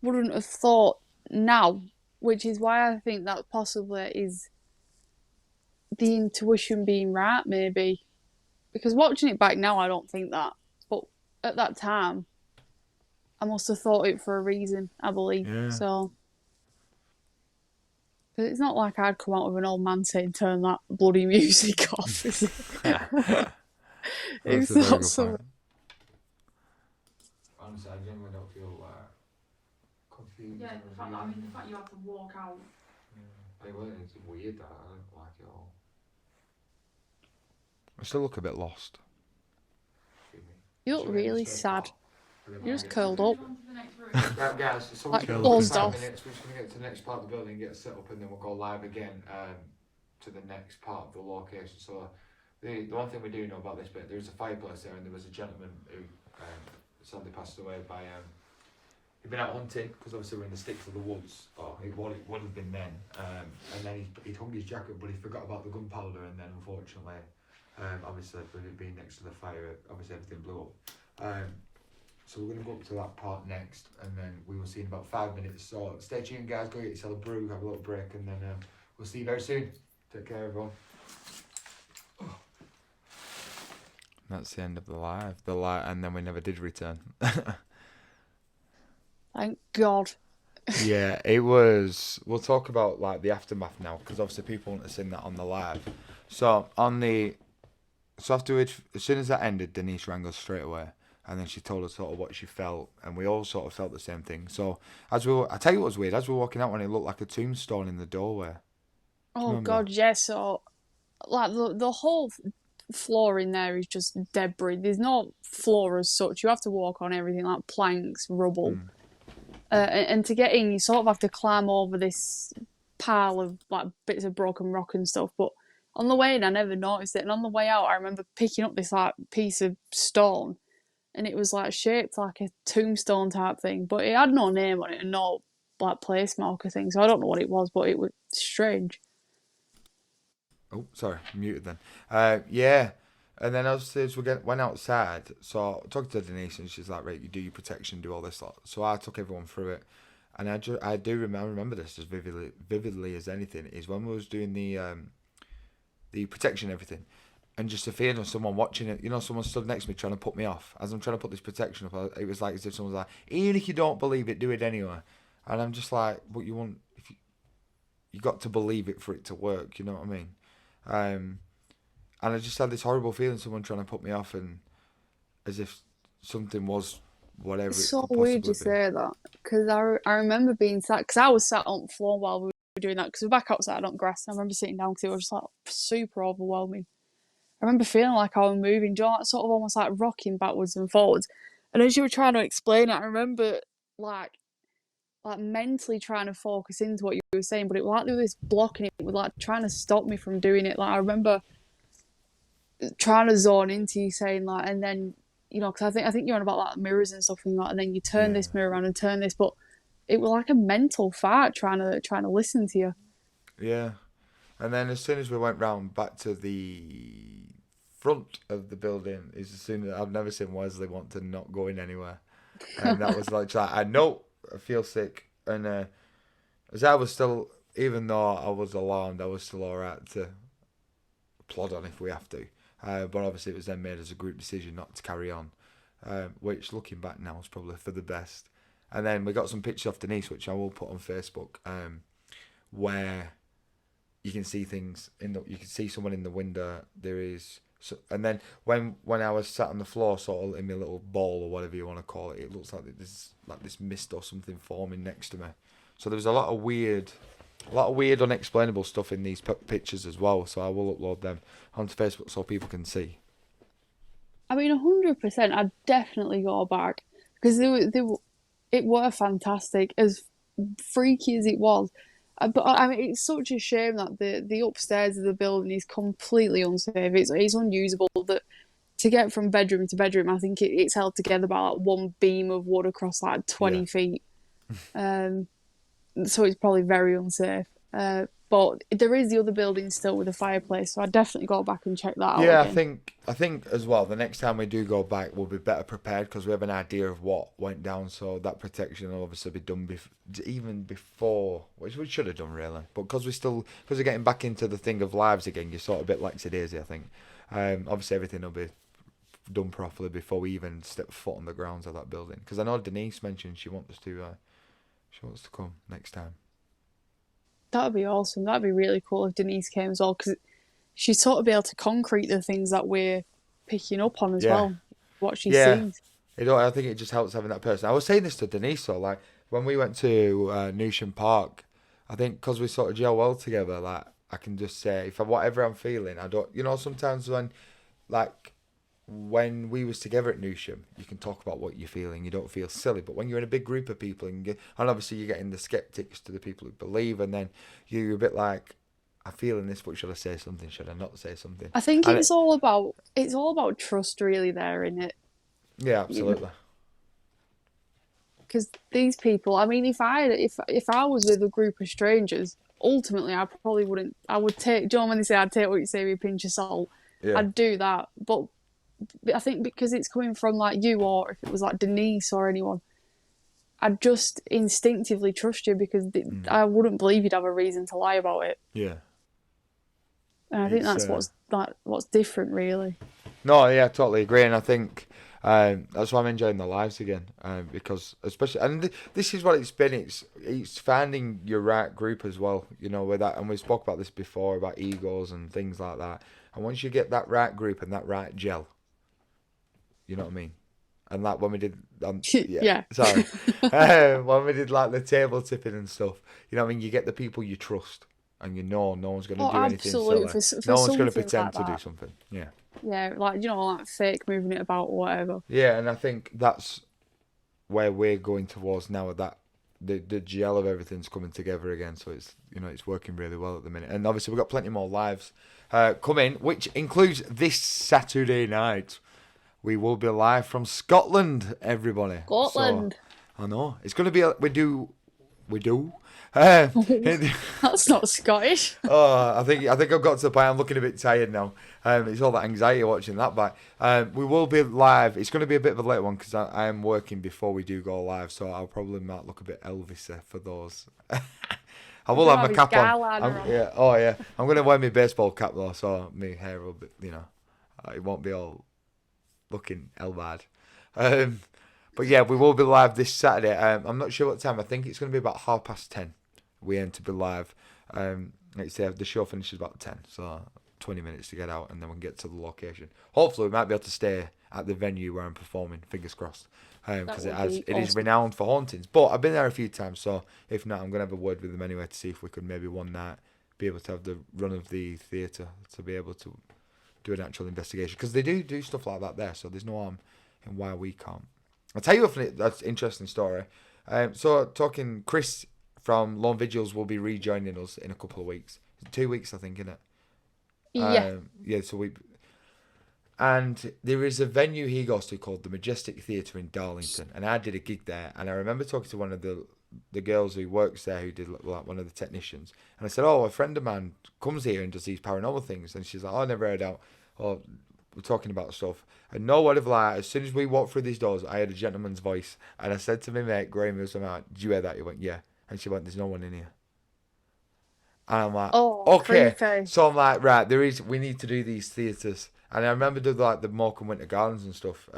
wouldn't have thought now, which is why I think that possibly is the intuition being right, maybe. Because watching it back now, I don't think that. But at that time, I must have thought it for a reason, I believe. Yeah. So, but it's not like I'd come out with an old man saying, turn that bloody music off, is it? It's not so. Honestly, I genuinely don't feel confused. Yeah, the fact you have to walk out. Yeah. It's weird that I don't like it all. I still look a bit lost. You look really sad. You're just curled up. On to the next room. Right, guys, so Like we're just buzzed gonna off. 5 minutes. We're just going to get to the next part of the building, get set up, and then we'll go live again to the next part of the location. So the one thing we do know about this bit, there's a fireplace there, and there was a gentleman who sadly passed away by he'd been out hunting, because obviously we're in the sticks of the woods, or it would have been then, and then he'd hung his jacket, but he forgot about the gunpowder, and then unfortunately, obviously with it being next to the fire, obviously everything blew up. So we're going to go up to that part next, and then we will see in about 5 minutes. So stay tuned, guys. Go get yourself a brew, have a little break, and then we'll see you very soon. Take care, everyone. That's the end of the live. And then we never did return. Thank God. Yeah, it was. We'll talk about like the aftermath now, because obviously people want to sing that on the live. So afterwards, as soon as that ended, Denise rang us straight away, and then she told us sort of what she felt, and we all sort of felt the same thing. So I tell you what was weird. As we were walking out, when it looked like a tombstone in the doorway. Oh Remember? God, yes. So, like the whole floor in there is just debris. There's no floor as such. You have to walk on everything like planks, rubble. And to get in, you sort of have to climb over this pile of like bits of broken rock and stuff. But on the way in, I never noticed it, and on the way out, I remember picking up this like piece of stone, and it was like shaped like a tombstone type thing, but it had no name on it and no like place marker thing. So I don't know what it was, but it was strange. Oh, sorry, muted then. Yeah. And then as we went outside, so talking to Denise, and she's like, right, you do your protection, do all this lot. So I took everyone through it. And I do remember this as vividly as anything, is when we was doing the protection and everything. And just the feeling of someone watching it, someone stood next to me trying to put me off. As I'm trying to put this protection up, it was like as if someone was like, even if you don't believe it, do it anyway. And I'm just like, but you got to believe it for it to work, you know what I mean? And I just had this horrible feeling, someone trying to put me off, and as if something was whatever. It's it so could weird you possibly be. say that, because I remember being sat, because I was sat on the floor while we were doing that, because we're back outside on grass. And I remember sitting down because it was just like super overwhelming. I remember feeling like I was moving, sort of almost like rocking backwards and forwards. And as you were trying to explain it, I remember like mentally trying to focus into what you were saying, but it was like there was this block, and it was like trying to stop me from doing it. Like I remember trying to zone into you saying like, and then because I think you're on about like mirrors and stuff, and then you turn this mirror around and turn this, but it was like a mental fight trying to listen to you. Yeah. And then as soon as we went round back to the front of the building, is as soon as I've never seen Wesley want to not go in anywhere. And that was like I know I feel sick, and as I was still, even though I was alarmed, I was still alright to plod on if we have to. But obviously it was then made as a group decision not to carry on, which looking back now is probably for the best. And then we got some pictures off Denise, which I will put on Facebook, where you can see things you can see someone in the window. There is, and then when I was sat on the floor, sort of in my little ball or whatever you want to call it, it looks like there's like this mist or something forming next to me. So there was a lot of weird, unexplainable stuff in these pictures as well. So I will upload them onto Facebook so people can see. I mean, 100%. I'd definitely go back, because it were fantastic, as freaky as it was. But I mean, it's such a shame that the upstairs of the building is completely unsafe. It's unusable. That to get from bedroom to bedroom, I think it's held together by like one beam of wood across like 20 feet. So it's probably very unsafe. But there is the other building still with a fireplace, so I'd definitely go back and check that out. Yeah, again. I think as well, the next time we do go back, we'll be better prepared because we have an idea of what went down. So that protection will obviously be done even before, which we should have done really. But because we're getting back into the thing of lives again, you're sort of a bit lackadaisy, I think. Obviously everything will be done properly before we even step foot on the grounds of that building. Because I know Denise mentioned she wants to come next time. That would be awesome. That'd be really cool if Denise came as well, because she'd sort of be able to concrete the things that we're picking up on as well, what she sees. I think it just helps having that person. I was saying this to Denise, so like when we went to Newsham Park, I think because we sort of gel well together, like I can just say whatever I'm feeling, I don't, sometimes when we was together at Newsham, you can talk about what you're feeling. You don't feel silly. But when you're in a big group of people, and obviously you're getting the skeptics to the people who believe, and then you're a bit like, I'm feeling this, but should I say something? Should I not say something? I think it's all about trust, really. There, in it. Yeah, absolutely. Because these people, I mean, if I was with a group of strangers, ultimately I probably wouldn't. I would take. Do you know when they say I'd take what you say with a pinch of salt? Yeah. I'd do that, but I think because it's coming from like you, or if it was like Denise or anyone, I'd just instinctively trust you, because I wouldn't believe you'd have a reason to lie about it. Yeah. And I think that's what's different, really. No, yeah, I totally agree, and I think that's why I'm enjoying the lives again, because especially, and this is what it's been. It's finding your right group as well, with that, and we spoke about this before about egos and things like that. And once you get that right group and that right gel. You know what I mean? And like when we did, sorry, when we did like the table tipping and stuff, you know what I mean? You get the people you trust, and no one's going to do anything silly. No one's going to pretend to do something. Yeah. Yeah, like fake moving it about or whatever. Yeah, and I think that's where we're going towards now. That the gel of everything's coming together again. So it's it's working really well at the minute. And obviously we've got plenty more lives coming, which includes this Saturday night. We will be live from Scotland, everybody. Scotland. So, I know it's going to be. We do. That's not Scottish. Oh, I think I've got to the point. I'm looking a bit tired now. It's all that anxiety watching that back. We will be live. It's going to be a bit of a late one because I am working before we do go live, so I'll probably might look a bit Elvis for those. I will have my cap on. Yeah. Oh yeah. I'm going to wear my baseball cap though, so my hair will be, it won't be all looking Elbad. But yeah, we will be live this Saturday. I'm not sure what time. I think it's going to be about 10:30. We aim to be live. Like you say, the show finishes about 10, so 20 minutes to get out, and then we can get to the location. Hopefully, we might be able to stay at the venue where I'm performing. Fingers crossed, because it is renowned for hauntings. But I've been there a few times, so if not, I'm gonna have a word with them anyway to see if we could maybe one night be able to have the run of the theatre to be able to do an actual investigation, because they do stuff like that there. So there's no harm in why we can't. I'll tell you that's an interesting story. So talking Chris from Lone Vigils will be rejoining us in a couple of weeks. 2 weeks, I think, isn't it? Yeah. So and there is a venue he goes to called the Majestic Theatre in Darlington, and I did a gig there, and I remember talking to one of the girls who works there, who did like one of the technicians, and I said, "Oh, a friend of mine comes here and does these paranormal things," and she's like, "Oh, I never heard out." Or we're talking about stuff, and no word of lie. As soon as we walked through these doors, I heard a gentleman's voice, and I said to my mate Graham, who was like, "Did you hear that?" He went, "Yeah," and she went, "There's no one in here." And I'm like, Oh, okay. creepy. So I'm like, right, we need to do these theatres. And I remember the Morecambe Winter Gardens and stuff.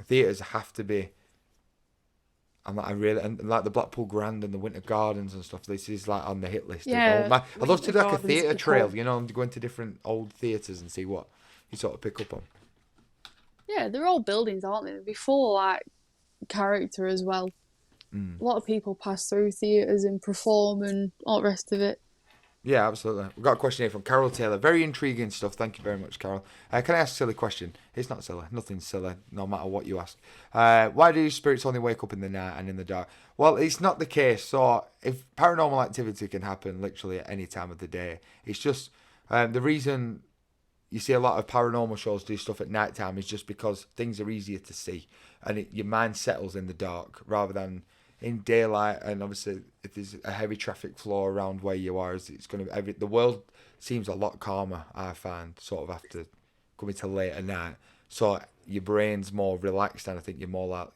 Theatres have to be. I'm like, and like the Blackpool Grand and the Winter Gardens and stuff. This is like on the hit list. Yeah, I'd love to do like a Gardens theatre are trail, cool. and go into different old theatres and see what you sort of pick up on. Yeah, they're all buildings, aren't they? Before like character as well. Mm. A lot of people pass through theatres and perform and all the rest of it. Yeah, absolutely. We've got a question here from Carol Taylor. Very intriguing stuff. Thank you very much, Carol. Can I ask a silly question? It's not silly. Nothing's silly, no matter what you ask. Why do spirits only wake up in the night and in the dark? Well, it's not the case. So if paranormal activity can happen literally at any time of the day, it's just the reason you see a lot of paranormal shows do stuff at night time is just because things are easier to see, and your mind settles in the dark rather than in daylight. And obviously if there's a heavy traffic flow around where you are, it's going to the world seems a lot calmer, I find, sort of after coming to late at night. So your brain's more relaxed, and I think you're more like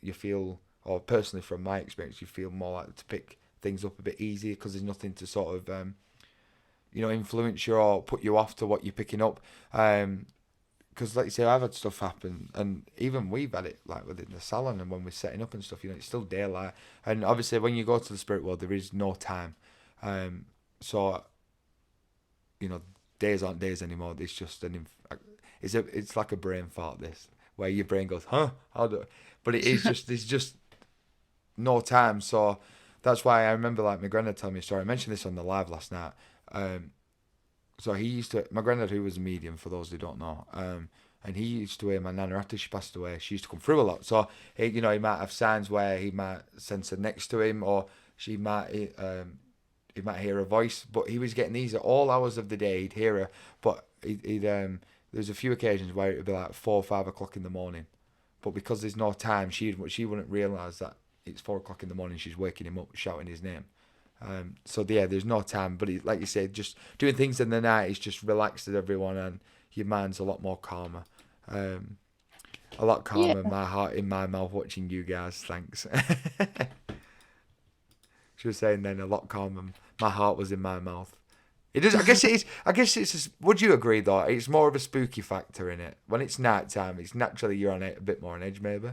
you feel, or personally from my experience, you feel more likely to pick things up a bit easier because there's nothing to sort of influence you or put you off to what you're picking up. Because like you say, I've had stuff happen, and even we've had it like within the salon and when we're setting up and stuff, it's still daylight. And obviously when you go to the spirit world, there is no time. So, days aren't days anymore. It's just it's like a brain fart, this, where your brain goes, huh? How do? But it is just, there's just no time. So that's why I remember like my granddad telling me a story. I mentioned this on the live last night. So my granddad, who was a medium, for those who don't know, and he used to hear my nana after she passed away. She used to come through a lot. So, he might have signs where he might sense her next to him, or he might hear a voice. But he was getting these at all hours of the day. He'd hear her, but there's a few occasions where it would be like 4 or 5 o'clock in the morning. But because there's no time, she wouldn't realise that it's 4 o'clock in the morning. She's waking him up, shouting his name. So yeah, there's no time, but like you said, just doing things in the night is just relaxes everyone, and your mind's a lot more calmer. A lot calmer. Yeah. My heart in my mouth watching you guys. Thanks. She was saying then a lot calmer. My heart was in my mouth. It is. I guess it is. I guess it's. Would you agree though? It's more of a spooky factor in it. When it's night time, it's naturally you're on a bit more on edge, maybe.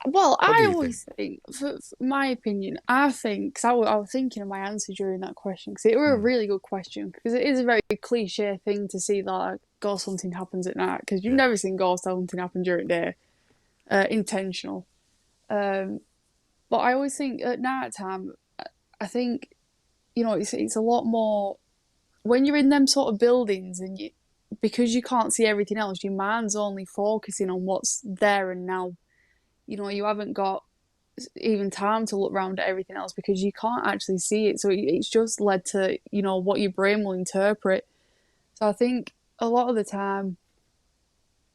Well, What do I you always think, for my opinion, I think, because I was thinking of my answer during that question, because it was a really good question, because it is a very cliche thing to see that like, ghost hunting happens at night, because you've never seen ghost hunting happen during the day, intentional. But I always think at night time, I think, it's a lot more, when you're in them sort of buildings and because you can't see everything else, your mind's only focusing on what's there and now. You haven't got even time to look around at everything else because you can't actually see it. So it's just led to, you know, what your brain will interpret. So I think a lot of the time,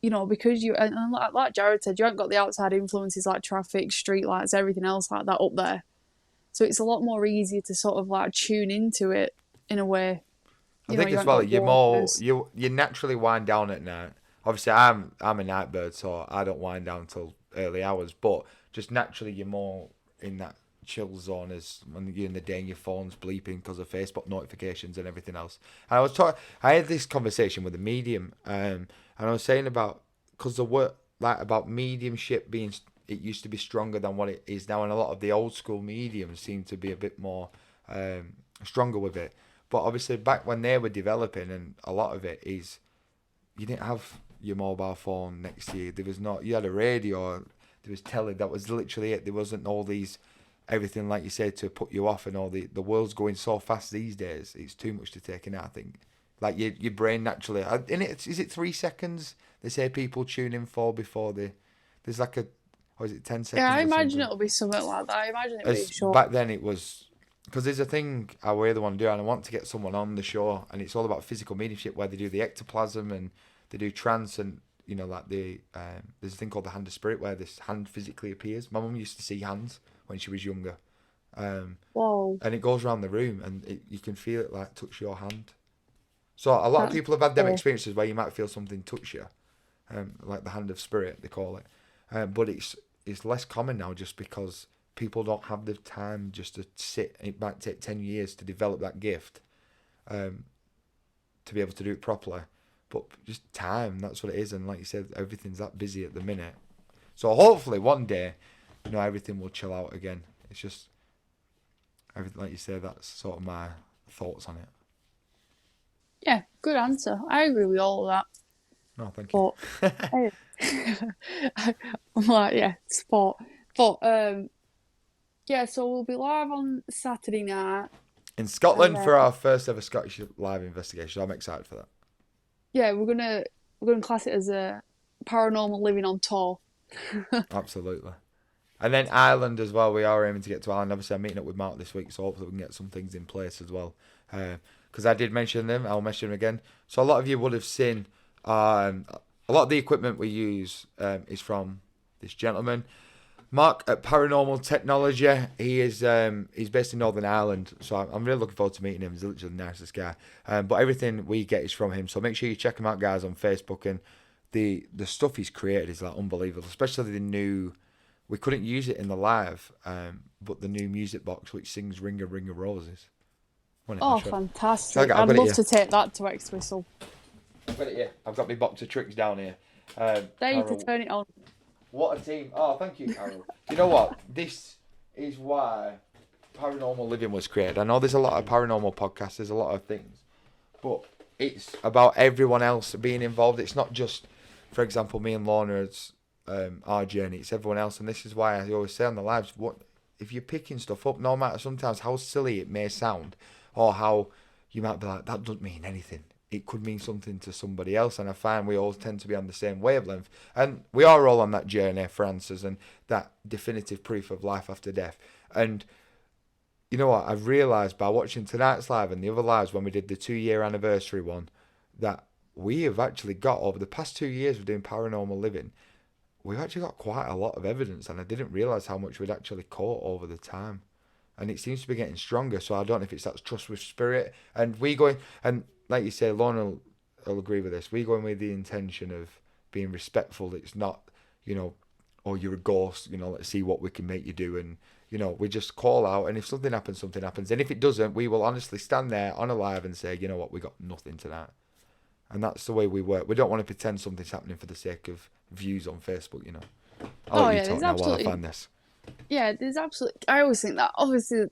you know, because and like Jared said, you haven't got the outside influences like traffic, street lights, everything else like that up there. So it's a lot more easier to sort of like tune into it in a way. I think as well, you naturally wind down at night. Obviously, I'm a night bird, so I don't wind down till early hours. But just naturally, you're more in that chill zone as when you're in the day and your phone's bleeping because of Facebook notifications and everything else. And I had this conversation with a medium, and I was saying about because the word like about mediumship being it used to be stronger than what it is now, and a lot of the old school mediums seem to be a bit more stronger with it. But obviously, back when they were developing, and a lot of it is, you didn't have your mobile phone next to you. There was not. You had a radio. There was telly. That was literally it. There wasn't all these, everything like you said to put you off, and all the world's going so fast these days. It's too much to take in. I think, like your brain naturally. Is it 3 seconds? They say people tune in for before there's like a, or is it 10 seconds? Yeah, I imagine it'll be something like that. I imagine it'll be short. Back then it was. Because there's a thing I really want to do, and I want to get someone on the show, and it's all about physical mediumship, where they do the ectoplasm and they do trance, and you know, like there's a thing called the hand of spirit, where this hand physically appears. My mum used to see hands when she was younger, Whoa! And it goes around the room, and you can feel it like touch your hand. So a lot of people have had them experiences where you might feel something touch you, like the hand of spirit they call it, but it's less common now just because people don't have the time just to sit. It might take 10 years to develop that gift, to be able to do it properly. But just time, that's what it is. And like you said, everything's that busy at the minute. So hopefully one day, you know, everything will chill out again. It's just, everything, like you said, that's sort of my thoughts on it. Yeah, good answer. I agree with all of that. No, thank you. But I'm like, yeah, sport. But yeah, so we'll be live on Saturday night in Scotland for our first ever Scottish live investigation. I'm excited for that. Yeah, we're gonna class it as a paranormal living on tour. Absolutely. And then Ireland as well. We are aiming to get to Ireland. Obviously, I'm meeting up with Mark this week, so hopefully we can get some things in place as well. Because I did mention them, I'll mention them again. So a lot of you would have seen a lot of the equipment we use is from this gentleman, Mark at Paranormal Technology. He is he's based in Northern Ireland, so I'm really looking forward to meeting him. He's literally the nicest guy. But everything we get is from him, so make sure you check him out, guys, on Facebook. And the stuff he's created is like unbelievable, especially the new. We couldn't use it in the live, but the new music box which sings "Ring a Ring of Roses." Oh, fantastic! I'd love to take that to Extwistle. I've got it here. I've got my box of tricks down here. There you to turn it on. What a team. Oh, thank you, Carol. You know what? This is why Paranormal Living was created. I know there's a lot of paranormal podcasts, there's a lot of things, but it's about everyone else being involved. It's not just, for example, me and Lorna's our journey. It's everyone else, and this is why I always say on the lives, what if you're picking stuff up, no matter sometimes how silly it may sound, or how you might be like, that doesn't mean anything. It could mean something to somebody else, and I find we all tend to be on the same wavelength, and we are all on that journey for answers and that definitive proof of life after death. And you know what, I've realised by watching tonight's live and the other lives when we did the 2-year anniversary one, that we have actually got, over the past 2 years of doing Paranormal Living, we've actually got quite a lot of evidence, and I didn't realise how much we'd actually caught over the time. And it seems to be getting stronger, so I don't know if it's that trust with spirit. And we going, and like you say, Lorna will agree with this, we go in with the intention of being respectful. It's not, you know, oh, you're a ghost, you know, let's see what we can make you do. And, you know, we just call out, and if something happens, something happens. And if it doesn't, we will honestly stand there on a live and say, you know what, we got nothing tonight. And that's the way we work. We don't want to pretend something's happening for the sake of views on Facebook, you know. I'll let you talk now while I find this. Yeah, there's absolutely. I always think that, obviously,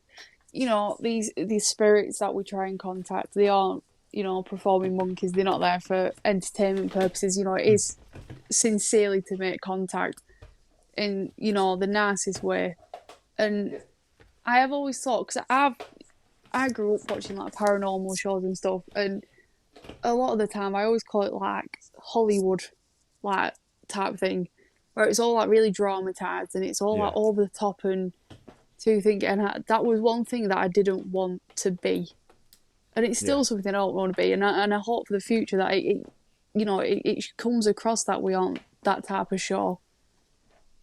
you know, these spirits that we try and contact, they aren't, you know, performing monkeys. They're not there for entertainment purposes. You know, it is sincerely to make contact in, you know, the nicest way. And I have always thought, because I grew up watching like paranormal shows and stuff, and a lot of the time I always call it like Hollywood, like type thing. where it's all like really dramatized and it's all Yeah. like over the top and too thinking. And that was one thing that I didn't want to be, and it's still Yeah. something I don't want to be. And I hope for the future that it comes across that we aren't that type of show.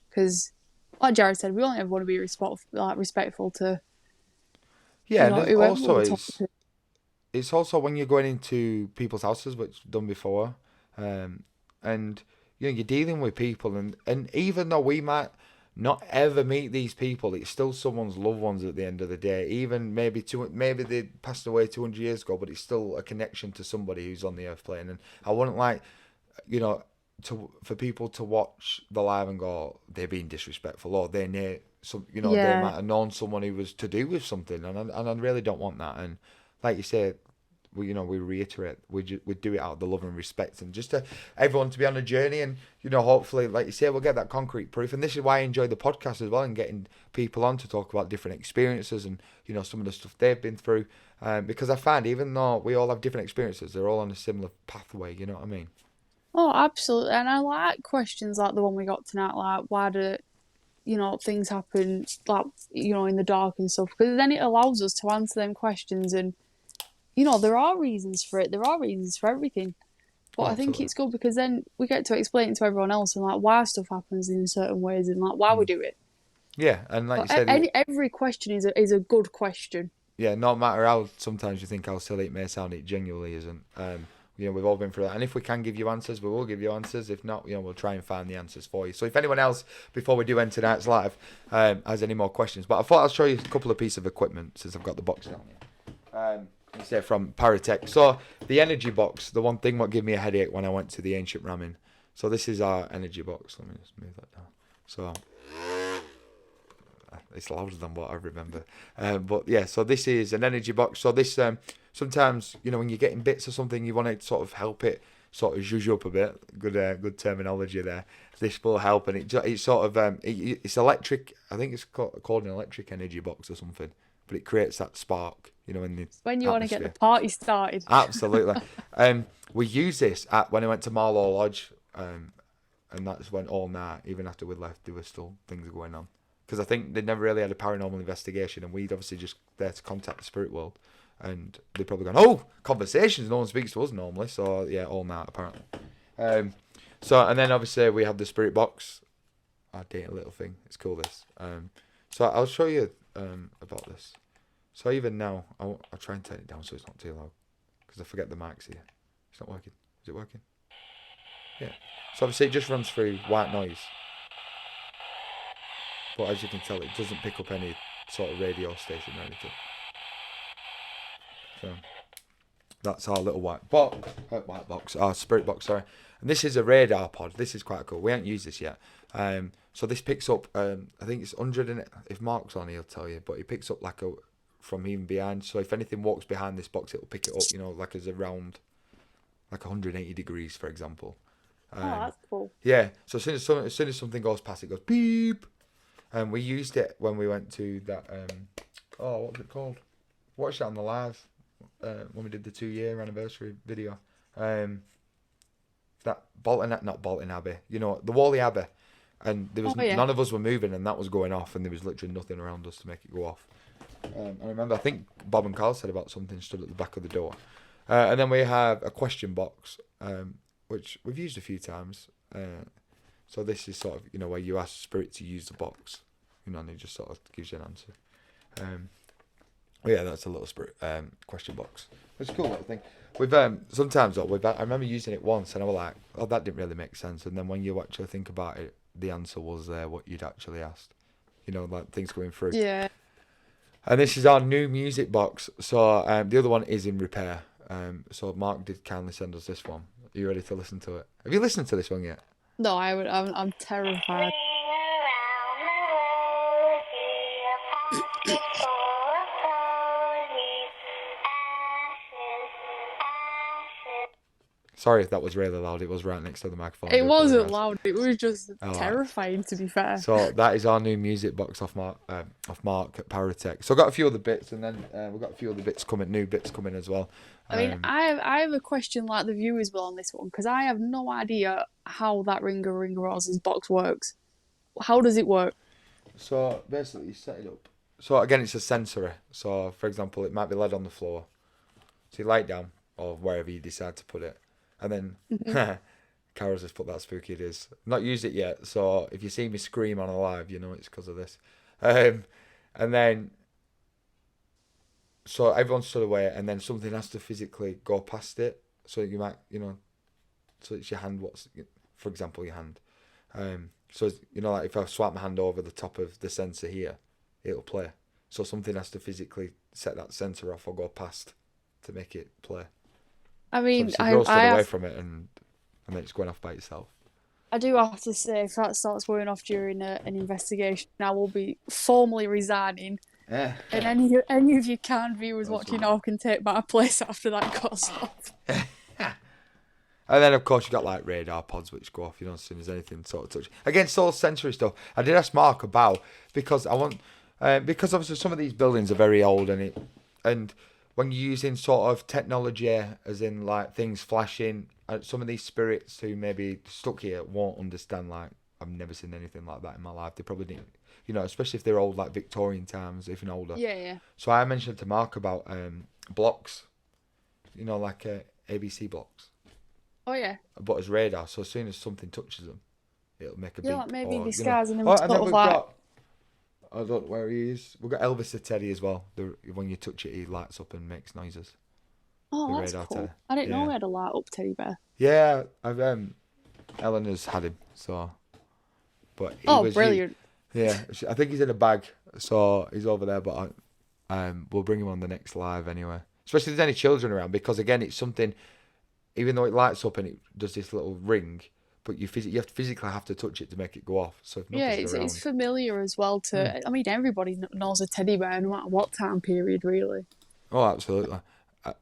Because, like Jared said, we only ever want to be respectful to Yeah, and there's whoever also we're talking to. it's also when you're going into people's houses, which I've done before, and you're dealing with people, and even though we might not ever meet these people, it's still someone's loved ones at the end of the day. Even maybe they passed away 200 years ago, but it's still a connection to somebody who's on the earth plane. And I wouldn't like, you know, for people to watch the live and go, they're being disrespectful, or they they Yeah. might have known someone who was to do with something, and I really don't want that. And like you say, we reiterate, we do it out of the love and respect, and just to everyone to be on a journey, and hopefully, like you say, we'll get that concrete proof. And this is why I enjoy the podcast as well, and getting people on to talk about different experiences and some of the stuff they've been through, because I find even though we all have different experiences, they're all on a similar pathway. You know what I mean? Oh, absolutely. And I like questions like the one we got tonight, like why do things happen like in the dark and stuff, because then it allows us to answer them questions. And there are reasons for it, there are reasons for everything, but Oh, I think absolutely. it's good because then we get to explain it to everyone else and like why stuff happens in certain ways and like why we do it. Yeah, and like you But said, every question is a good question. yeah, no matter how sometimes you think how silly it may sound, it genuinely isn't. We've all been through that, and if we can give you answers, we will give you answers. If not, we'll try and find the answers for you. So if anyone else, before we do end tonight's live, has any more questions, but I thought I'll show you a couple of pieces of equipment since I've got the box down here. It's from Paratech. So the energy box, the one thing what gave me a headache when I went to the ancient ramen. So this is our energy box. Let me just move that down. So it's louder than what I remember. But yeah, so this is an energy box. So this sometimes when you're getting bits or something, you want to sort of help it sort of zhuzh up a bit. Good terminology there. This will help, and it's sort of it's electric. I think it's called an electric energy box or something. But it creates that spark, in the When you want to get atmosphere. the party started. Absolutely. We use this when I went to Marlow Lodge, and that's when all night, even after we left, there were still things going on. Because I think they never really had a paranormal investigation, and we'd obviously just there to contact the spirit world, and they'd probably gone, oh, conversations, no one speaks to us normally, so yeah, all night apparently. And then obviously we have the spirit box, our dainty little thing, it's cool this. So I'll show you about this. So even now, I'll try and turn it down so it's not too loud, because I forget the mic's here. It's not working. Is it working? Yeah. So obviously it just runs through white noise. But as you can tell, it doesn't pick up any sort of radio station or anything. So that's our little white box, our spirit box, sorry. And this is a radar pod. This is quite cool. We haven't used this yet. So this picks up, I think it's 100, and if Mark's on, he'll tell you, but it picks up from even behind. So if anything walks behind this box, it'll pick it up, like as around, like 180 degrees, for example. Oh, that's cool. Yeah. So as soon as something goes past, it goes beep. And we used it when we went to that. What was it called? Watched it on the live when we did the 2-year anniversary video. That not Bolton Abbey. The Whalley Abbey, and there was none of us were moving, and that was going off, and there was literally nothing around us to make it go off. I remember. I think Bob and Carl said about something stood at the back of the door, and then we have a question box, which we've used a few times. So this is sort of, where you ask spirit to use the box, and it just sort of gives you an answer. Yeah, that's a little spirit question box. It's a cool little thing. We've sometimes I remember using it once, and I was like, oh, that didn't really make sense. And then when you actually think about it, the answer was there, what you'd actually asked. Like things going through. Yeah. And this is our new music box. So the other one is in repair. So Mark did kindly send us this one. Are you ready to listen to it? Have you listened to this one yet? No, I'm terrified. Sorry if that was really loud. It was right next to the microphone. I It do wasn't apologise. loud. It was just Oh, terrifying, to be fair. So that is our new music box off Mark at Paratech. So I've got a few other bits, and then we've got a few other bits coming, new bits coming as well. I mean, I have a question like the viewers will on this one, because I have no idea how that Ringer Roses box works. How does it work? So basically, you set it up. So again, it's a sensory. So for example, it might be lead on the floor. So you lay it down, or wherever you decide to put it, and then Carol's just put that spooky it is. Not used it yet, so if you see me scream on a live, you know it's because of this. And then, so everyone's stood away, and then something has to physically go past it. So you might, so it's your hand. For example, your hand. So it's, like if I swap my hand over the top of the sensor here, it'll play. So something has to physically set that sensor off or go past to make it play. I mean, so you're stood away from it, and then it's going off by itself. I do have to say, if that starts going off during an investigation, I will be formally resigning. And any of you kind viewers watching now can take my place after that goes off. And then, of course, you got like radar pods which go off, as soon as anything sort of touch. Again, it's all sensory stuff. I did ask Mark about because because obviously some of these buildings are very old, and when you're using sort of technology, as in like things flashing, some of these spirits who may be stuck here won't understand. Like, I've never seen anything like that in my life. They probably didn't, especially if they're old, like Victorian times, even older. Yeah. So I mentioned to Mark about blocks, like ABC blocks. Oh yeah. But as radar, so as soon as something touches them, it'll make a beep. Like maybe or, disguising them and sort then of we've like. got, I don't know where he is. We've got Elvis the Teddy as well. When you touch it, he lights up and makes noises. Oh, the that's radar cool. teddy. I didn't know Yeah. we had a light up teddy bear. Yeah, I've Eleanor's had him, so. But Brilliant. I think he's in a bag, so he's over there. But we'll bring him on the next live anyway. Especially if there's any children around, because again, it's something. Even though it lights up and it does this little ring, but you have to physically have to touch it to make it go off. So if nobody's around, it's familiar as well to. I mean, everybody knows a teddy bear, no matter what time period, really. Oh, absolutely. Are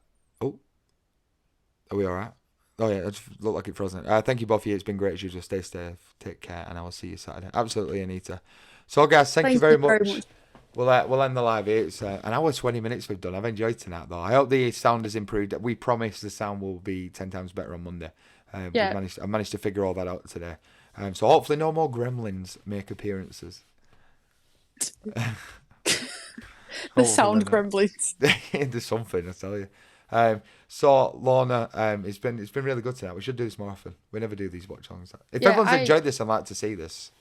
we all right? Oh yeah, it just looked like it frozen. Thank you both of you. It's been great as usual. Stay safe, take care, and I will see you Saturday. Absolutely, Anita. So guys, thank you very much. We'll end the live here. It's an hour 20 minutes we've done. I've enjoyed tonight though. I hope the sound has improved. We promise the sound will be 10 times better on Monday. I managed to figure all that out today. So hopefully no more gremlins make appearances. The sound gremlins. There's something, I tell you. So Lorna, it's been really good tonight. We should do this more often. We never do these watch-alongs. If everyone's enjoyed this and like to see this.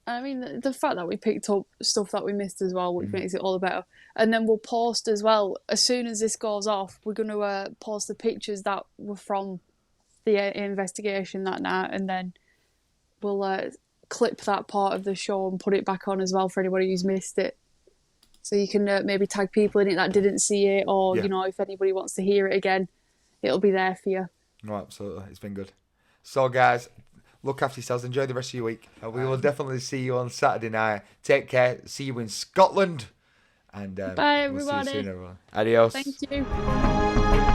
I mean, the fact that we picked up stuff that we missed as well, which makes it all the better. And then we'll post as well, as soon as this goes off, we're going to post the pictures that were from the investigation that night, and then we'll clip that part of the show and put it back on as well for anybody who's missed it. So you can maybe tag people in it that didn't see it, or, if anybody wants to hear it again, it'll be there for you. No, absolutely. It's been good. So, guys, look after yourselves. Enjoy the rest of your week. We will definitely see you on Saturday night. Take care. See you in Scotland. And bye, everybody. See you soon, everyone. Adios. Thank you.